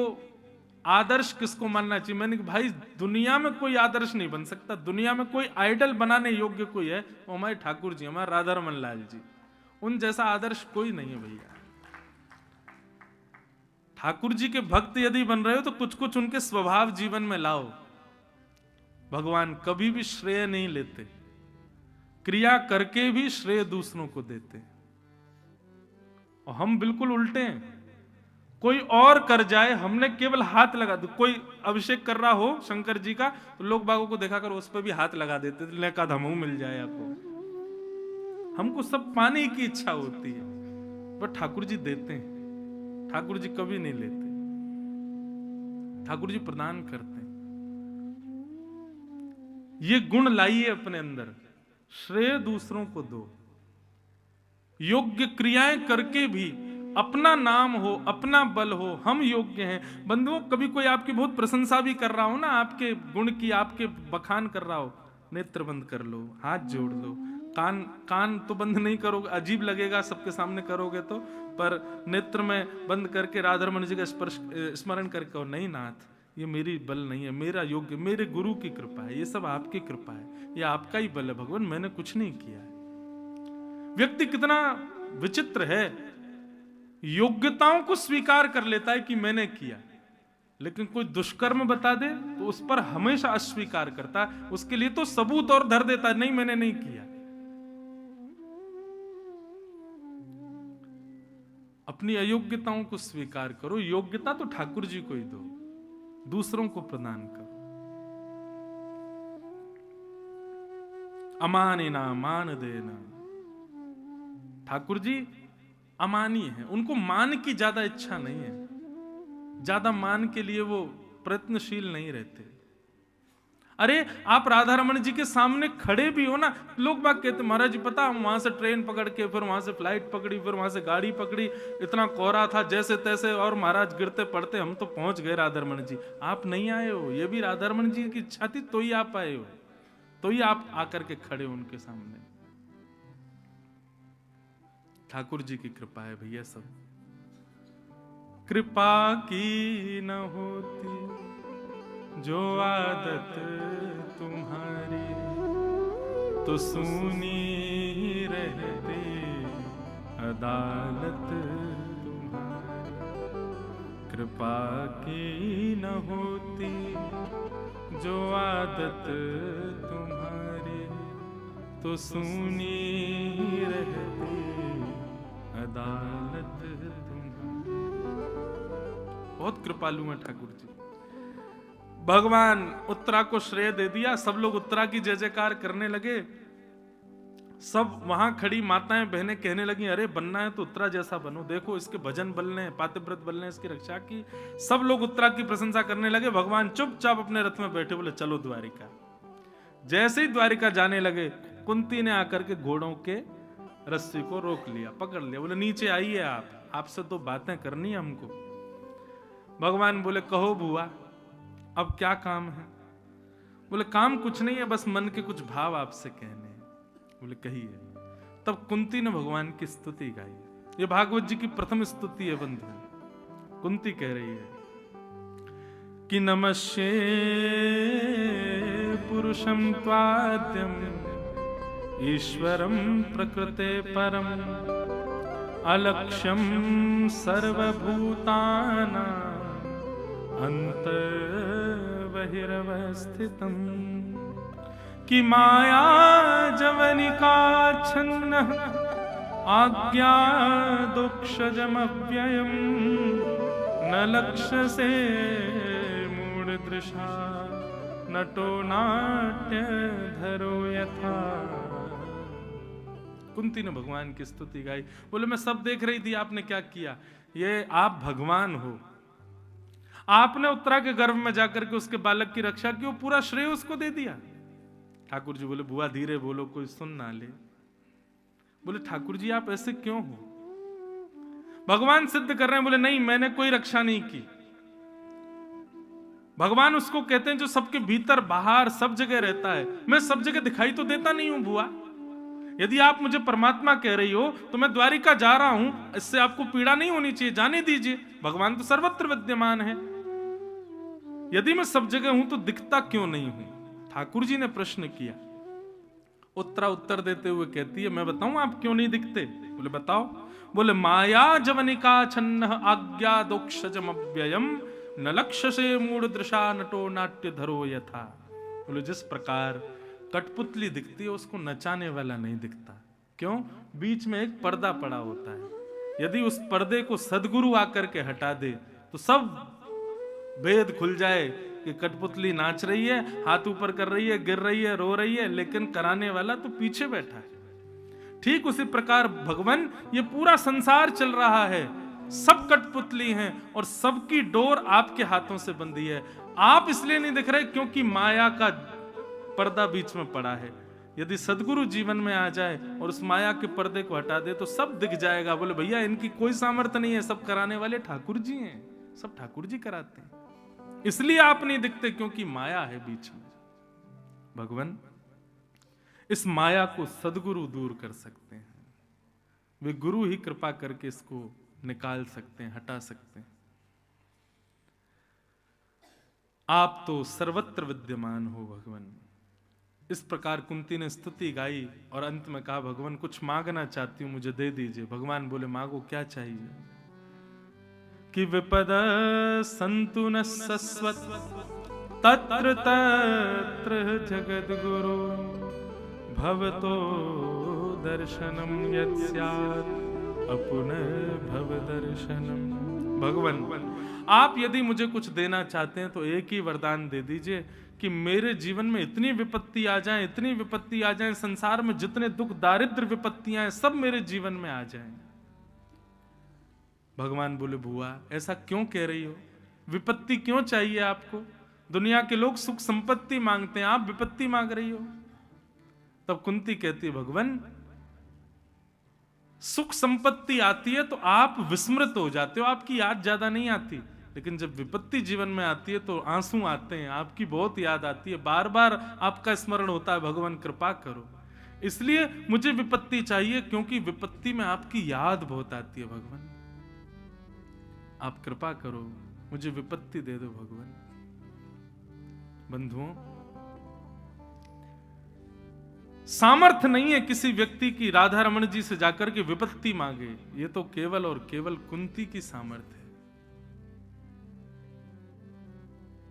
आदर्श किसको मानना चाहिए। मैंने कहा भाई दुनिया में कोई आदर्श नहीं बन सकता। दुनिया में कोई आइडल बनाने योग्य कोई है वो हमारे ठाकुर जी, हमारे राधा रमन लाल जी। उन जैसा आदर्श कोई नहीं है भैया। ठाकुर जी के भक्त यदि बन रहे हो तो कुछ कुछ उनके स्वभाव जीवन में लाओ। भगवान कभी भी श्रेय नहीं लेते, क्रिया करके भी श्रेय दूसरों को देते। और हम बिल्कुल उल्टे हैं। कोई और कर जाए, हमने केवल हाथ लगा दो। कोई अभिषेक कर रहा हो शंकर जी का तो लोग बागों को देखा कर उस पर भी हाथ लगा देते, लेका धमू मिल जाए आपको। हमको सब पाने की इच्छा होती है, पर ठाकुर जी देते हैं। ठाकुर जी कभी नहीं लेते, ठाकुर जी प्रदान करते हैं। ये गुण लाइए अपने अंदर, श्रेय दूसरों को दो। योग्य क्रियाएं करके भी अपना नाम हो, अपना बल हो, हम योग्य हैं। बंधुओं, कभी कोई आपकी बहुत प्रशंसा भी कर रहा हो ना, आपके गुण की, आपके बखान कर रहा हो, नेत्र बंद कर लो, हाथ जोड़ लो। कान तो बंद नहीं करोगे, अजीब लगेगा सबके सामने करोगे तो, पर नेत्र में बंद करके राधा रमन जी का स्मरण करके, नहीं नाथ ये मेरी बल नहीं है, मेरा योग्य, मेरे गुरु की कृपा है, ये सब आपकी कृपा है, ये आपका ही बल है भगवान, मैंने कुछ नहीं किया है। व्यक्ति कितना विचित्र है, योग्यताओं को स्वीकार कर लेता है कि मैंने किया, लेकिन कोई दुष्कर्म बता दे तो उस पर हमेशा अस्वीकार करता है। उसके लिए तो सबूत और धर देता है, नहीं मैंने नहीं किया। अपनी अयोग्यताओं को स्वीकार करो। योग्यता तो ठाकुर जी को ही दो, दूसरों को प्रदान करो। अमानिना मान देना। ठाकुर जी अमानी है, उनको मान की ज्यादा इच्छा नहीं है, ज्यादा मान के लिए वो प्रयत्नशील नहीं रहते। अरे आप राधा रमन जी के सामने खड़े भी हो ना, लोग बात कहते महाराज जी पता हम वहां से ट्रेन पकड़ के, फिर वहां से फ्लाइट पकड़ी, फिर वहां से गाड़ी पकड़ी, इतना कोहरा था जैसे तैसे, और महाराज गिरते पड़ते हम तो पहुंच गए राधा रमन जी। आप नहीं आए हो, ये भी राधा रमन जी की इच्छा थी तो ही आप आए हो, तो ही आप आकर के खड़े हो उनके सामने। ठाकुर जी की कृपा है भैया। सब कृपा की न होती जो आदत तुम्हारी, तो सुनी रहती अदालत तुम्हारी। कृपा की न होती जो आदत तुम्हारी, तो सुनी रहती अदालत तुम्हारी। बहुत कृपालु है ठाकुर जी। भगवान उत्तरा को श्रेय दे दिया, सब लोग उत्तरा की जय जयकार करने लगे। सब वहां खड़ी माताएं बहनें कहने लगी अरे बनना है तो उत्तरा जैसा बनो, देखो इसके भजन बल ने, पातिव्रत बल ने इसकी रक्षा की। सब लोग उत्तरा की प्रशंसा करने लगे। भगवान चुपचाप अपने रथ में बैठे, बोले चलो द्वारिका। जैसे ही द्वारिका जाने लगे, कुंती ने आकर के घोड़ों के रस्सी को रोक लिया, पकड़ लिया, बोले नीचे आइए, आपसे तो बातें करनी है हमको। भगवान बोले कहो बुआ, अब क्या काम है? बोले काम कुछ नहीं है, बस मन के कुछ भाव आपसे कहने हैं। बोले कहिए। तब कुंती ने भगवान की स्तुति गाई। ये भागवत जी की प्रथम स्तुति है बंधु। कुंती कह रही है कि नमस्ये पुरुषं त्वाद्यम ईश्वरं प्रकृते परम अलक्ष्यं सर्वभूतानां अंतर्बहिरवस्थितं कि माया जवनिकाच्छन्नः आज्ञा दोक्षजमव्ययम् न लक्ष्यसे मूढदृशा नटो नाट्यधरो यथा। कुंती ने भगवान की स्तुति गाई। बोले मैं सब देख रही थी आपने क्या किया, ये आप भगवान हो, आपने उत्तरा के गर्भ में जाकर के उसके बालक की रक्षा की, वो पूरा श्रेय उसको दे दिया। ठाकुर जी बोले बुआ धीरे बोलो, कोई सुन ना ले। बोले ठाकुर जी आप ऐसे क्यों हो? भगवान सिद्ध कर रहे हैं। बोले नहीं, मैंने कोई रक्षा नहीं की। भगवान उसको कहते हैं जो सबके भीतर बाहर सब जगह रहता है। मैं सब जगह दिखाई तो देता नहीं हूं बुआ। यदि आप मुझे परमात्मा कह रही हो तो मैं द्वारिका जा रहा हूं, इससे आपको पीड़ा नहीं होनी चाहिए, जाने दीजिए। भगवान तो सर्वत्र विद्यमान है। यदि मैं सब जगह हूं तो दिखता क्यों नहीं हूं? ठाकुर जी ने प्रश्न किया। उत्तरा उत्तर देते हुए कहती है मैं बताऊं आप क्यों नहीं दिखते? बोले बताओ। बोले माया जवनिका छन्न आज्ञा दोक्षजम अव्ययम न लक्ष्य से मूढ़ दृशा नटो नाट्य धरो यथा। बोले जिस प्रकार कठपुतली दिखती है उसको नचाने वाला नहीं दिखता। क्यों? बीच में एक पर्दा पड़ा होता है। यदि उस पर्दे को सदगुरु आकर के हटा दे तो सब भेद खुल जाए कि कठपुतली नाच रही है, हाथ ऊपर कर रही है, गिर रही है, रो रही है, लेकिन कराने वाला तो पीछे बैठा है। ठीक उसी प्रकार भगवान, ये पूरा संसार चल रहा है, सब कठपुतली हैं और सबकी डोर आपके हाथों से बंधी है। आप इसलिए नहीं दिख रहे क्योंकि माया का पर्दा बीच में पड़ा है। यदि सदगुरु जीवन में आ जाए और उस माया के पर्दे को हटा दे तो सब दिख जाएगा। बोले भैया इनकी कोई सामर्थ्य नहीं है, सब कराने वाले ठाकुर जी हैं, सब ठाकुर जी कराते हैं। इसलिए आप नहीं दिखते क्योंकि माया है बीच में। भगवान इस माया को सदगुरु दूर कर सकते हैं। वे गुरु ही कृपा करके इसको निकाल सकते हैं, हटा सकते हैं। आप तो सर्वत्र विद्यमान हो भगवान। इस प्रकार कुंती ने स्तुति गाई और अंत में कहा भगवान कुछ मांगना चाहती हूं, मुझे दे दीजिए। भगवान बोले मांगो, क्या चाहिए? कि विपद संतु न सस्वत तत्र तत्र जगद गुरु भवतो दर्शनम यत्स्यात् अपुन भव दर्शनम। भगवान आप यदि मुझे कुछ देना चाहते हैं तो एक ही वरदान दे दीजिए कि मेरे जीवन में इतनी विपत्ति आ जाए, इतनी विपत्ति आ जाए, संसार में जितने दुख दारिद्र विपत्तियां हैं सब मेरे जीवन में आ जाएं। भगवान बोले बुआ ऐसा क्यों कह रही हो? विपत्ति क्यों चाहिए आपको? दुनिया के लोग सुख संपत्ति मांगते हैं, आप विपत्ति मांग रही हो। तब कुंती कहती है भगवान सुख संपत्ति आती है तो आप विस्मृत हो जाते हो, आपकी याद ज्यादा नहीं आती। लेकिन जब विपत्ति जीवन में आती है तो आंसू आते हैं, आपकी बहुत याद आती है, बार बार आपका स्मरण होता है। भगवान कृपा करो, इसलिए मुझे विपत्ति चाहिए क्योंकि विपत्ति में आपकी याद बहुत आती है। भगवान आप कृपा करो, मुझे विपत्ति दे दो भगवान। बंधुओं सामर्थ्य नहीं है किसी व्यक्ति की राधा रमन जी से जाकर के विपत्ति मांगे, ये तो केवल और केवल कुंती की सामर्थ्य है।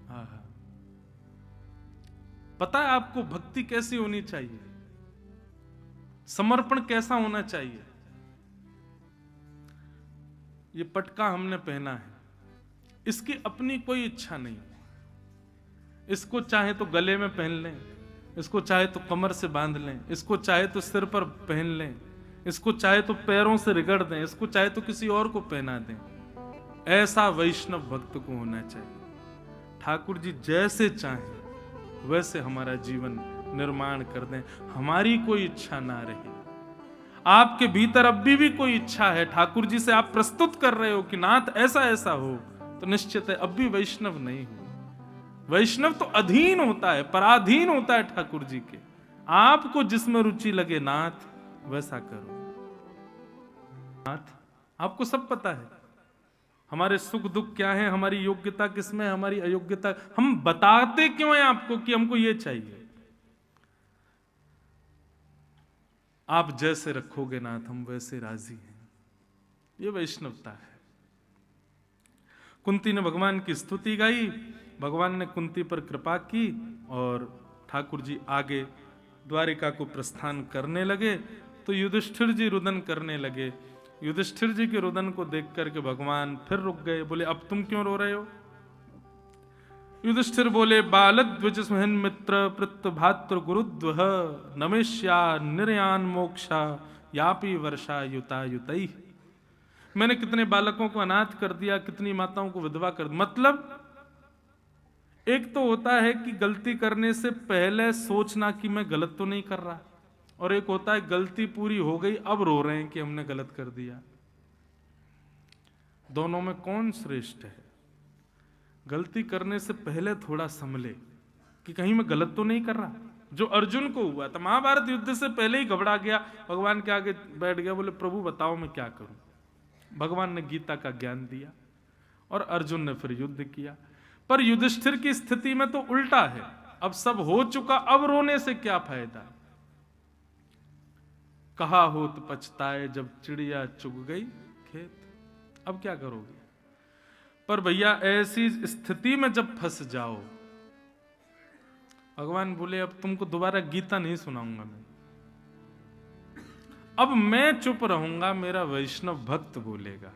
हाँ, पता है आपको भक्ति कैसी होनी चाहिए, समर्पण कैसा होना चाहिए। ये पटका हमने पहना है, इसकी अपनी कोई इच्छा नहीं। इसको चाहे तो गले में पहन लें, इसको चाहे तो कमर से बांध लें, इसको चाहे तो सिर पर पहन लें, इसको चाहे तो पैरों से रिगड़ दें, इसको चाहे तो किसी और को पहना दें। ऐसा वैष्णव भक्त को होना चाहिए। ठाकुर जी जैसे चाहें वैसे हमारा जीवन निर्माण कर दें, हमारी कोई इच्छा ना रहे। आपके भीतर अब भी कोई इच्छा है, ठाकुर जी से आप प्रस्तुत कर रहे हो कि नाथ ऐसा ऐसा हो, तो निश्चित है अब भी वैष्णव नहीं हो। वैष्णव तो अधीन होता है, पराधीन होता है ठाकुर जी के। आपको जिसमें रुचि लगे नाथ वैसा करो। नाथ आपको सब पता है, हमारे सुख दुख क्या है, हमारी योग्यता किसमें है, हमारी अयोग्यता। हम बताते क्यों हैं आपको कि हमको ये चाहिए? आप जैसे रखोगे नाथ हम वैसे राजी हैं। ये वैष्णवता है। कुंती ने भगवान की स्तुति गाई, भगवान ने कुंती पर कृपा की और ठाकुर जी आगे द्वारिका को प्रस्थान करने लगे। तो युधिष्ठिर जी रुदन करने लगे। युधिष्ठिर जी के रुदन को देख करके भगवान फिर रुक गए, बोले अब तुम क्यों रो रहे हो? युधिष्ठिर बोले बालद्विज स्महन मित्र प्रत्य भात्र गुरुद्वह नमेश्या निर्यान मोक्षा यापी वर्षा युता युतई। मैंने कितने बालकों को अनाथ कर दिया, कितनी माताओं को विधवा कर दिया। मतलब एक तो होता है कि गलती करने से पहले सोचना कि मैं गलत तो नहीं कर रहा, और एक होता है गलती पूरी हो गई अब रो रहे हैं कि हमने गलत कर दिया। दोनों में कौन श्रेष्ठ है? गलती करने से पहले थोड़ा संभले कि कहीं मैं गलत तो नहीं कर रहा। जो अर्जुन को हुआ था, महाभारत युद्ध से पहले ही घबरा गया, भगवान के आगे बैठ गया, बोले प्रभु बताओ मैं क्या करूं। भगवान ने गीता का ज्ञान दिया और अर्जुन ने फिर युद्ध किया। पर युधिष्ठिर की स्थिति में तो उल्टा है, अब सब हो चुका, अब रोने से क्या फायदा। कहा होत पछताए जब चिड़िया चुग गई खेत। अब क्या करोगे? पर भैया ऐसी स्थिति में जब फंस जाओ, भगवान बोले अब तुमको दोबारा गीता नहीं सुनाऊंगा मैं, अब मैं चुप रहूंगा, मेरा वैष्णव भक्त बोलेगा।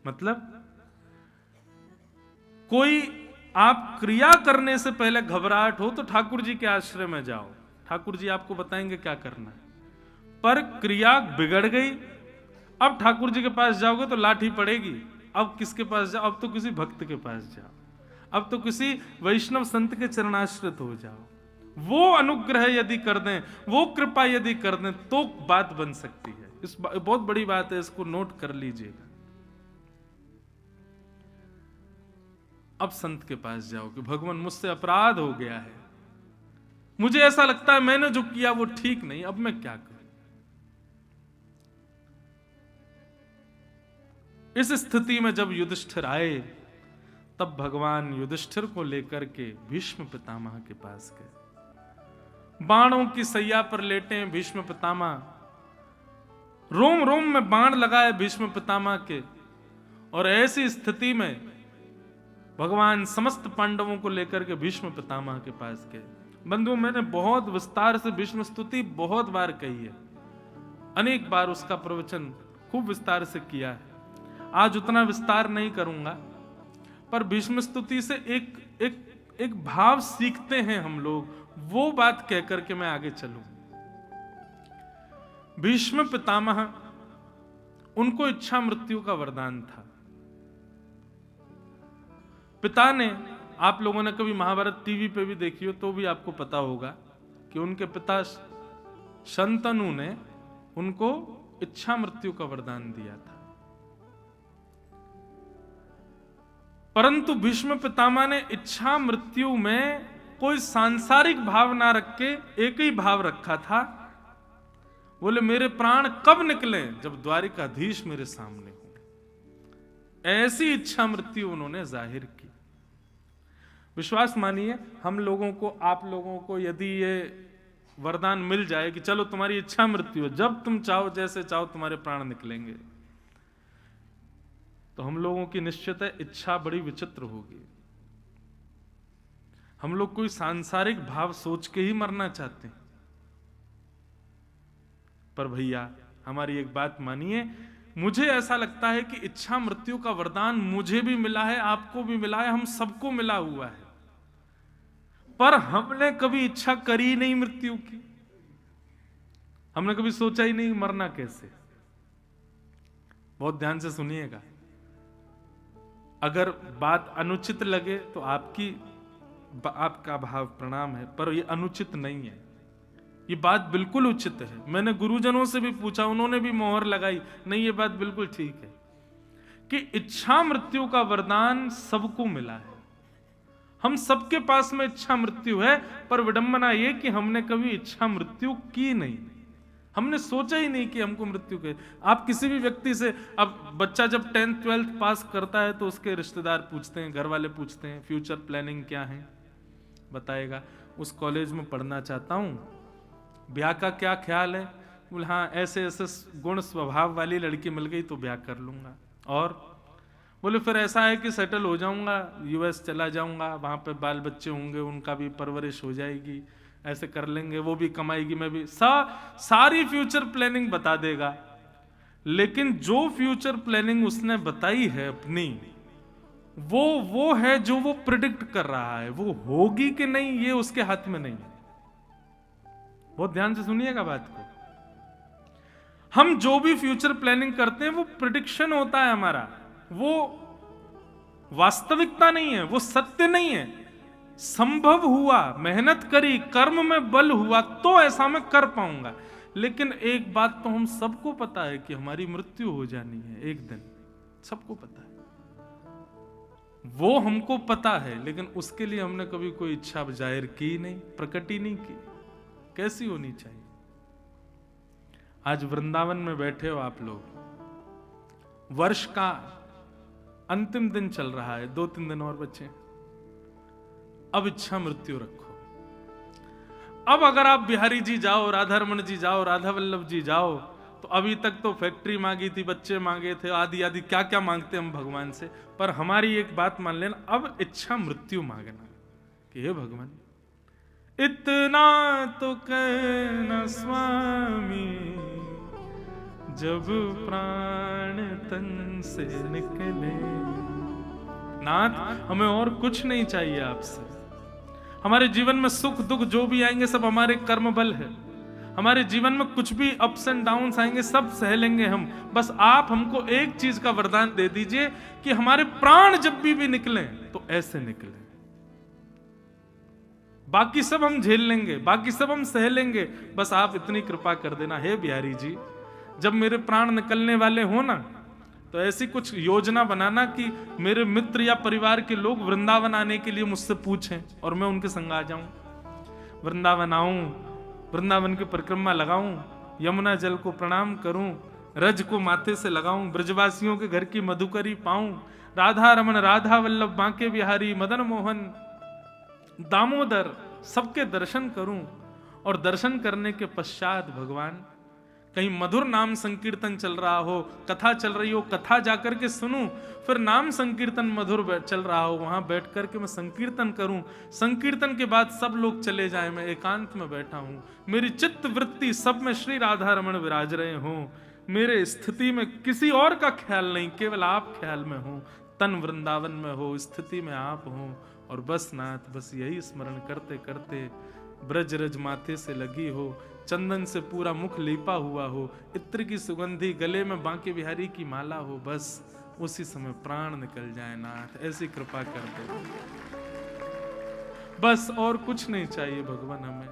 मतलब कोई आप क्रिया करने से पहले घबराहट हो तो ठाकुर जी के आश्रय में जाओ, ठाकुर जी आपको बताएंगे क्या करना है। पर क्रिया बिगड़ गई, अब ठाकुर जी के पास जाओगे तो लाठी पड़ेगी। अब किसके पास जाओ? अब तो किसी भक्त के पास जाओ, अब तो किसी वैष्णव संत के चरणाश्रित हो जाओ। वो अनुग्रह यदि कर दें, वो कृपा यदि कर दें तो बात बन सकती है। इस बहुत बड़ी बात है, इसको नोट कर लीजिएगा। अब संत के पास जाओ कि भगवान मुझसे अपराध हो गया है, मुझे ऐसा लगता है मैंने जो किया वो ठीक नहीं, अब मैं क्या करूं। इस स्थिति में जब युधिष्ठिर आए तब भगवान युधिष्ठिर को लेकर के भीष्म पितामह के पास गए। बाणों की सैया पर लेटे हैं भीष्म पितामह, रोम रोम में बाण लगाए भीष्म पितामह के, और ऐसी स्थिति में भगवान समस्त पांडवों को लेकर के भीष्म पितामह के पास गए। बंधुओं, मैंने बहुत विस्तार से भीष्म स्तुति बहुत बार कही है, अनेक बार उसका प्रवचन खूब विस्तार से किया है। आज उतना विस्तार नहीं करूंगा, पर भीष्म स्तुति से एक भाव सीखते हैं हम लोग, वो बात कहकर के मैं आगे चलूं। भीष्म पितामह, उनको इच्छा मृत्यु का वरदान था। पिता ने, आप लोगों ने कभी महाभारत टीवी पे भी देखी हो तो भी आपको पता होगा कि उनके पिता शंतनु ने उनको इच्छा मृत्यु का वरदान दिया था। परंतु भीष्म पितामह ने इच्छा मृत्यु में कोई सांसारिक भाव ना रख के एक ही भाव रखा था, बोले मेरे प्राण कब निकले? जब द्वारिकाधीश मेरे सामने हो। ऐसी इच्छा मृत्यु उन्होंने जाहिर की। विश्वास मानिए, हम लोगों को, आप लोगों को यदि ये वरदान मिल जाए कि चलो तुम्हारी इच्छा मृत्यु, जब तुम चाहो जैसे चाहो तुम्हारे प्राण निकलेंगे, तो हम लोगों की निश्चित है इच्छा बड़ी विचित्र होगी। हम लोग कोई सांसारिक भाव सोच के ही मरना चाहते हैं। पर भैया हमारी एक बात मानिए, मुझे ऐसा लगता है कि इच्छा मृत्यु का वरदान मुझे भी मिला है, आपको भी मिला है, हम सबको मिला हुआ है, पर हमने कभी इच्छा करी नहीं मृत्यु की। हमने कभी सोचा ही नहीं मरना कैसे। बहुत ध्यान से सुनिएगा, अगर बात अनुचित लगे तो आपका भाव प्रणाम है, पर यह अनुचित नहीं है। ये बात बिल्कुल उचित है। मैंने गुरुजनों से भी पूछा, उन्होंने भी मोहर लगाई, नहीं ये बात बिल्कुल ठीक है कि इच्छा मृत्यु का वरदान सबको मिला है। हम सबके पास में इच्छा मृत्यु है, पर विडंबना ये कि हमने कभी इच्छा मृत्यु की नहीं। हमने सोचा ही नहीं कि हमको मृत्यु के। आप किसी भी व्यक्ति से, अब बच्चा जब 10th 12th पास करता है तो उसके रिश्तेदार पूछते हैं, घर वाले पूछते हैं फ्यूचर प्लानिंग क्या है, बताएगा उस कॉलेज में पढ़ना चाहता हूं, ब्याह का क्या ख्याल है, बोले हाँ ऐसे ऐसे गुण स्वभाव वाली लड़की मिल गई तो ब्याह कर लूंगा, और बोले फिर ऐसा है कि सेटल हो जाऊंगा, यूएस चला जाऊंगा, वहां पे बाल बच्चे होंगे, उनका भी परवरिश हो जाएगी, ऐसे कर लेंगे, वो भी कमाएगी, मैं भी, सारी फ्यूचर प्लानिंग बता देगा। लेकिन जो फ्यूचर प्लानिंग उसने बताई है अपनी, वो है जो वो प्रिडिक्ट कर रहा है, वो होगी कि नहीं ये उसके हाथ में नहीं है। बहुत ध्यान से सुनिएगा बात को। हम जो भी फ्यूचर प्लानिंग करते हैं वो प्रिडिक्शन होता है हमारा, वो वास्तविकता नहीं है, वो सत्य नहीं है। संभव हुआ, मेहनत करी, कर्म में बल हुआ तो ऐसा मैं कर पाऊंगा। लेकिन एक बात तो हम सबको पता है कि हमारी मृत्यु हो जानी है एक दिन, सबको पता है, वो हमको पता है, लेकिन उसके लिए हमने कभी कोई इच्छा जाहिर की नहीं, प्रकट ही नहीं की। कैसी होनी चाहिए? आज वृंदावन में बैठे हो आप लोग, वर्ष का अंतिम दिन चल रहा है, 2-3 दिन और बचे। अब इच्छा मृत्यु रखो। अब अगर आप बिहारी जी जाओ, राधा रमन जी जाओ, राधा वल्लभ जी जाओ, तो अभी तक तो फैक्ट्री मांगी थी, बच्चे मांगे थे, आदि आदि क्या क्या मांगते हम भगवान से, पर हमारी एक बात मान लेना, अब इच्छा मृत्यु मांगना कि हे भगवान इतना तो कहना स्वामी, जब प्राण तन से निकले। नाथ हमें और कुछ नहीं चाहिए आपसे। हमारे जीवन में सुख दुख जो भी आएंगे सब हमारे कर्म बल है। हमारे जीवन में कुछ भी अप्स एंड डाउन्स आएंगे सब सह लेंगे हम। बस आप हमको एक चीज का वरदान दे दीजिए कि हमारे प्राण जब भी निकलें तो ऐसे निकले। बाकी सब हम झेल लेंगे, बाकी सब हम सह लेंगे, बस आप इतनी कृपा कर देना हे बिहारी जी, जब मेरे प्राण निकलने वाले हो ना, तो ऐसी कुछ योजना बनाना कि मेरे मित्र या परिवार के लोग वृंदावन आने के लिए मुझसे पूछें और मैं उनके संग आ जाऊं, वृंदावन आऊं, वृंदावन की परिक्रमा लगाऊं, यमुना जल को प्रणाम करूं, रज को माथे से लगाऊं, ब्रजवासियों के घर की मधुकरी पाऊं, राधा रमन, राधा वल्लभ, बांके बिहारी, मदन मोहन, दामोदर, सबके दर्शन करूं। और दर्शन करने के पश्चात भगवान कहीं मधुर नाम संकीर्तन चल रहा हो, कथा चल रही हो, कथा जाकर के सुनूं, फिर नाम संकीर्तन मधुर चल रहा हो, वहां बैठ करके मैं संकीर्तन करूं, संकीर्तन के बाद सब लोग चले जाएं, मैं एकांत में बैठा हूं, मेरी चित्त वृत्ति सब में श्री राधा रमन विराज रहे हों, मेरे स्थिति में किसी और का ख्याल नहीं, केवल आप ख्याल में हो, तन वृंदावन में हो, स्थिति में आप हो, और बस नाथ बस यही स्मरण करते करते ब्रज रज माथे से लगी हो, चंदन से पूरा मुख लीपा हुआ हो, इत्र की सुगंधी गले में बांके बिहारी की माला हो, बस उसी समय प्राण निकल जाए नाथ, ऐसी कृपा कर दो। बस और कुछ नहीं चाहिए भगवान हमें।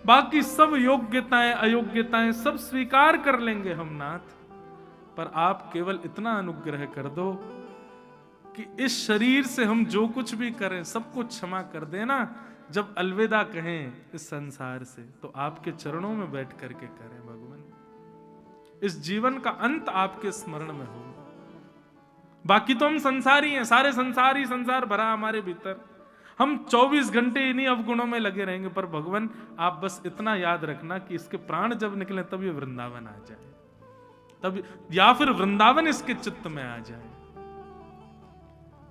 बाकी सब योग्यताएं अयोग्यताएं सब स्वीकार कर लेंगे हम नाथ, पर आप केवल इतना अनुग्रह कर दो कि इस शरीर से हम जो कुछ भी करें सबको क्षमा कर देना। जब अलविदा कहें इस संसार से तो आपके चरणों में बैठ करके करें भगवान, इस जीवन का अंत आपके स्मरण में हो। बाकी तो हम संसारी हैं, सारे संसारी, संसार भरा हमारे भीतर, हम 24 घंटे इन्हीं अवगुणों में लगे रहेंगे। पर भगवान आप बस इतना याद रखना कि इसके प्राण जब निकले तब ये वृंदावन आ जाए, तब, या फिर वृंदावन इसके चित्त में आ जाए।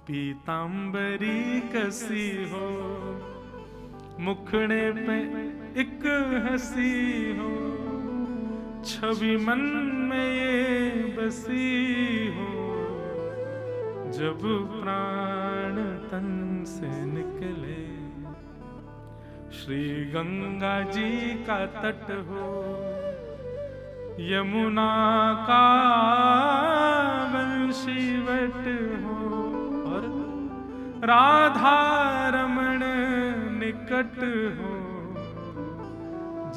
पीतांबरी कसी हो, मुखड़े पे एक हंसी हो, छवि मन में ये बसी हो, जब प्राण तन से निकले। श्री गंगा जी का तट हो, यमुना का वंशीवट हो, और राधा रमण निकट हो,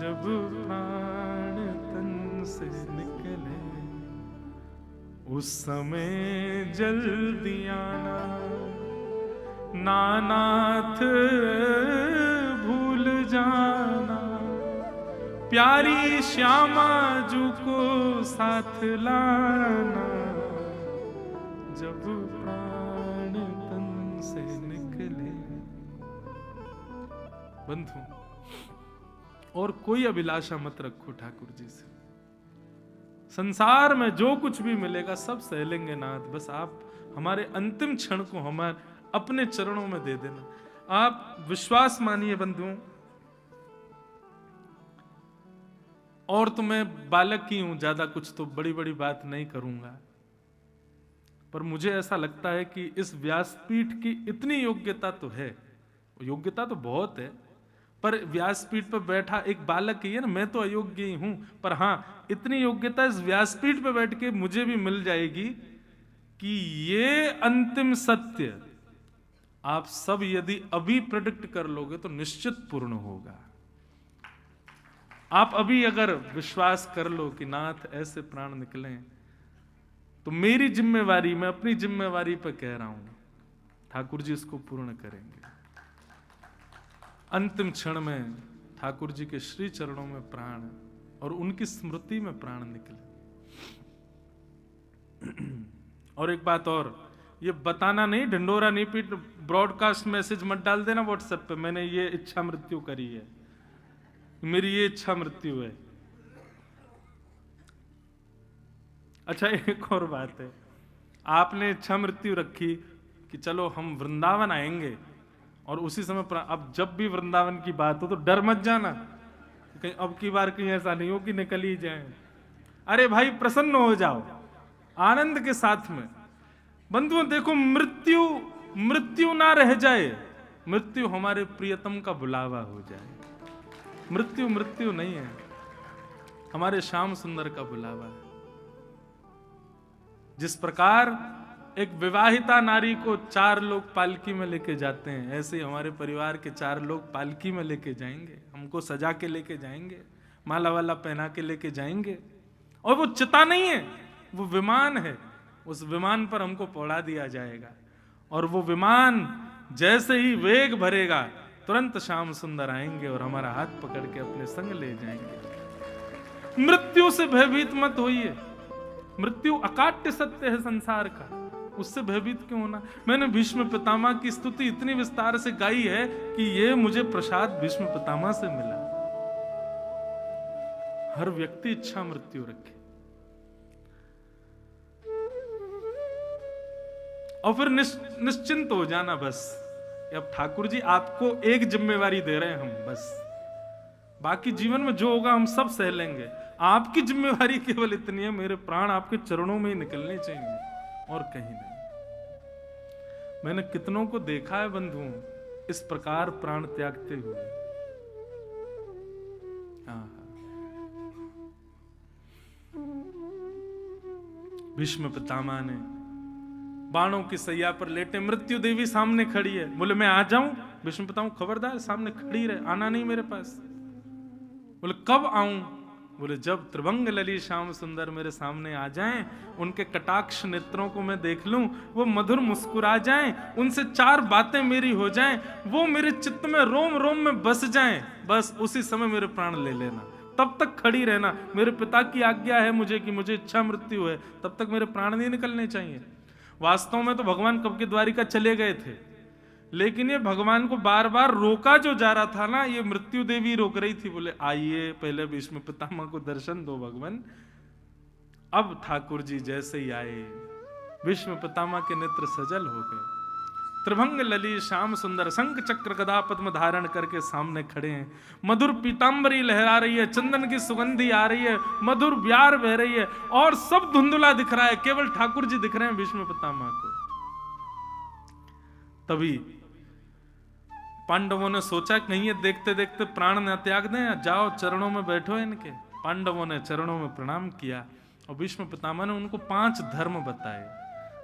जब प्राण तन से निकले उस समय जल्दी आना, नानाथ भूल जाना, प्यारी श्यामा जू को साथ लाना, जब प्राण तन से निकले। बंधु, और कोई अभिलाषा मत रखो ठाकुर जी से। संसार में जो कुछ भी मिलेगा सब सह नाथ, बस आप हमारे अंतिम क्षण को हमारे अपने चरणों में दे देना। आप विश्वास मानिए बंधुओं, और तो मैं बालक ही हूं, ज्यादा कुछ तो बड़ी बड़ी बात नहीं करूंगा, पर मुझे ऐसा लगता है कि इस व्यासपीठ की इतनी योग्यता तो है, योग्यता तो बहुत है, पर व्यासपीठ पर बैठा एक बालक ही है ना, मैं तो अयोग्य ही हूं, पर हां इतनी योग्यता इस व्यासपीठ पर बैठ के मुझे भी मिल जाएगी कि ये अंतिम सत्य आप सब यदि अभी प्रेडिक्ट कर लोगे तो निश्चित पूर्ण होगा। आप अभी अगर विश्वास कर लो कि नाथ ऐसे प्राण निकले, तो मेरी जिम्मेवारी, मैं अपनी जिम्मेवारी पर कह रहा हूं, ठाकुर जी इसको पूर्ण करेंगे। अंतिम क्षण में ठाकुर जी के श्री चरणों में प्राण और उनकी स्मृति में प्राण निकले। और एक बात और, ये बताना नहीं, ढिंडोरा नहीं पीट, ब्रॉडकास्ट मैसेज मत डाल देना व्हाट्सएप पे, मैंने ये इच्छा मृत्यु करी है, मेरी ये इच्छा मृत्यु है। अच्छा, एक और बात है, आपने इच्छा मृत्यु रखी कि चलो हम वृंदावन आएंगे, और उसी समय अब जब भी वृंदावन की बात हो तो डर मत जाना कहीं अब की बार कहीं ऐसा नहीं हो कि निकल ही जाए। अरे भाई प्रसन्न हो जाओ आनंद के साथ में। बंधुओं देखो, मृत्यु ना रह जाए, मृत्यु हमारे प्रियतम का बुलावा हो जाए। मृत्यु नहीं है, हमारे श्याम सुंदर का बुलावा है। जिस प्रकार एक विवाहिता नारी को 4 लोग पालकी में लेके जाते हैं, ऐसे ही हमारे परिवार के 4 लोग पालकी में लेके जाएंगे, हमको सजा के लेके जाएंगे, माला वाला पहना के लेके जाएंगे। और वो चिता नहीं है, वो विमान है, उस विमान पर हमको पहुंचा दिया जाएगा। और वो विमान जैसे ही वेग भरेगा, तुरंत श्याम सुंदर आएंगे और हमारा हाथ पकड़ के अपने संग ले जाएंगे। मृत्यु से भयभीत मत होइए, मृत्यु अकाट्य सत्य है संसार का, उससे भयभीत क्यों होना। मैंने भीष्म पितामह की स्तुति इतनी विस्तार से गाई है कि ये मुझे प्रसाद भीष्म पितामह से मिला। हर व्यक्ति इच्छा मृत्यु रखे और फिर निश्चिंत हो जाना बस। अब ठाकुर जी आपको एक जिम्मेवारी दे रहे हैं हम, बस बाकी जीवन में जो होगा हम सब सह लेंगे। आपकी जिम्मेवारी केवल इतनी है, मेरे प्राण आपके चरणों में ही निकलने चाहिए और कहीं नहीं। मैंने कितनों को देखा है बंधुओं इस प्रकार प्राण त्यागते हुए। भीष्म पितामह ने बाणों की सैया पर लेटे, मृत्यु देवी सामने खड़ी है, बोले मैं आ जाऊं। भीष्म पितामह खबरदार, सामने खड़ी रहे, आना नहीं मेरे पास। बोले कब आऊं? बोले जब त्रिभंग लली श्याम सुंदर मेरे सामने आ जाएं, उनके कटाक्ष नेत्रों को मैं देख लूं, वो मधुर मुस्कुरा जाएं, उनसे 4 बातें मेरी हो जाएं, वो मेरे चित्त में रोम रोम में बस जाएं, बस उसी समय मेरे प्राण ले लेना। तब तक खड़ी रहना, मेरे पिता की आज्ञा है मुझे कि मुझे इच्छा मृत्यु है, तब तक मेरे प्राण नहीं निकलने चाहिए। वास्तव में तो भगवान कब के द्वारिका चले गए थे, लेकिन ये भगवान को बार बार रोका जो जा रहा था ना, ये मृत्यु देवी रोक रही थी। बोले आइए पहले भीष्म पितामह को दर्शन दो भगवान। अब ठाकुर जी जैसे ही आए, भीष्म पितामह के नेत्र सजल हो गए। त्रिभंग लली श्याम सुंदर शंख चक्र गदा पद्म धारण करके सामने खड़े हैं। मधुर पीतांबरी लहरा रही है, चंदन की सुगंधी आ रही है, मधुर ब्यार बह रही है, और सब धुंधुला दिख रहा है, केवल ठाकुर जी दिख रहे हैं भीष्म पितामह को। तभी पांडवों ने सोचा कहीं ये देखते देखते प्राण न त्याग दें, जाओ चरणों में बैठो इनके। पांडवों ने चरणों में प्रणाम किया और भीष्म पितामह ने उनको 5 धर्म बताए,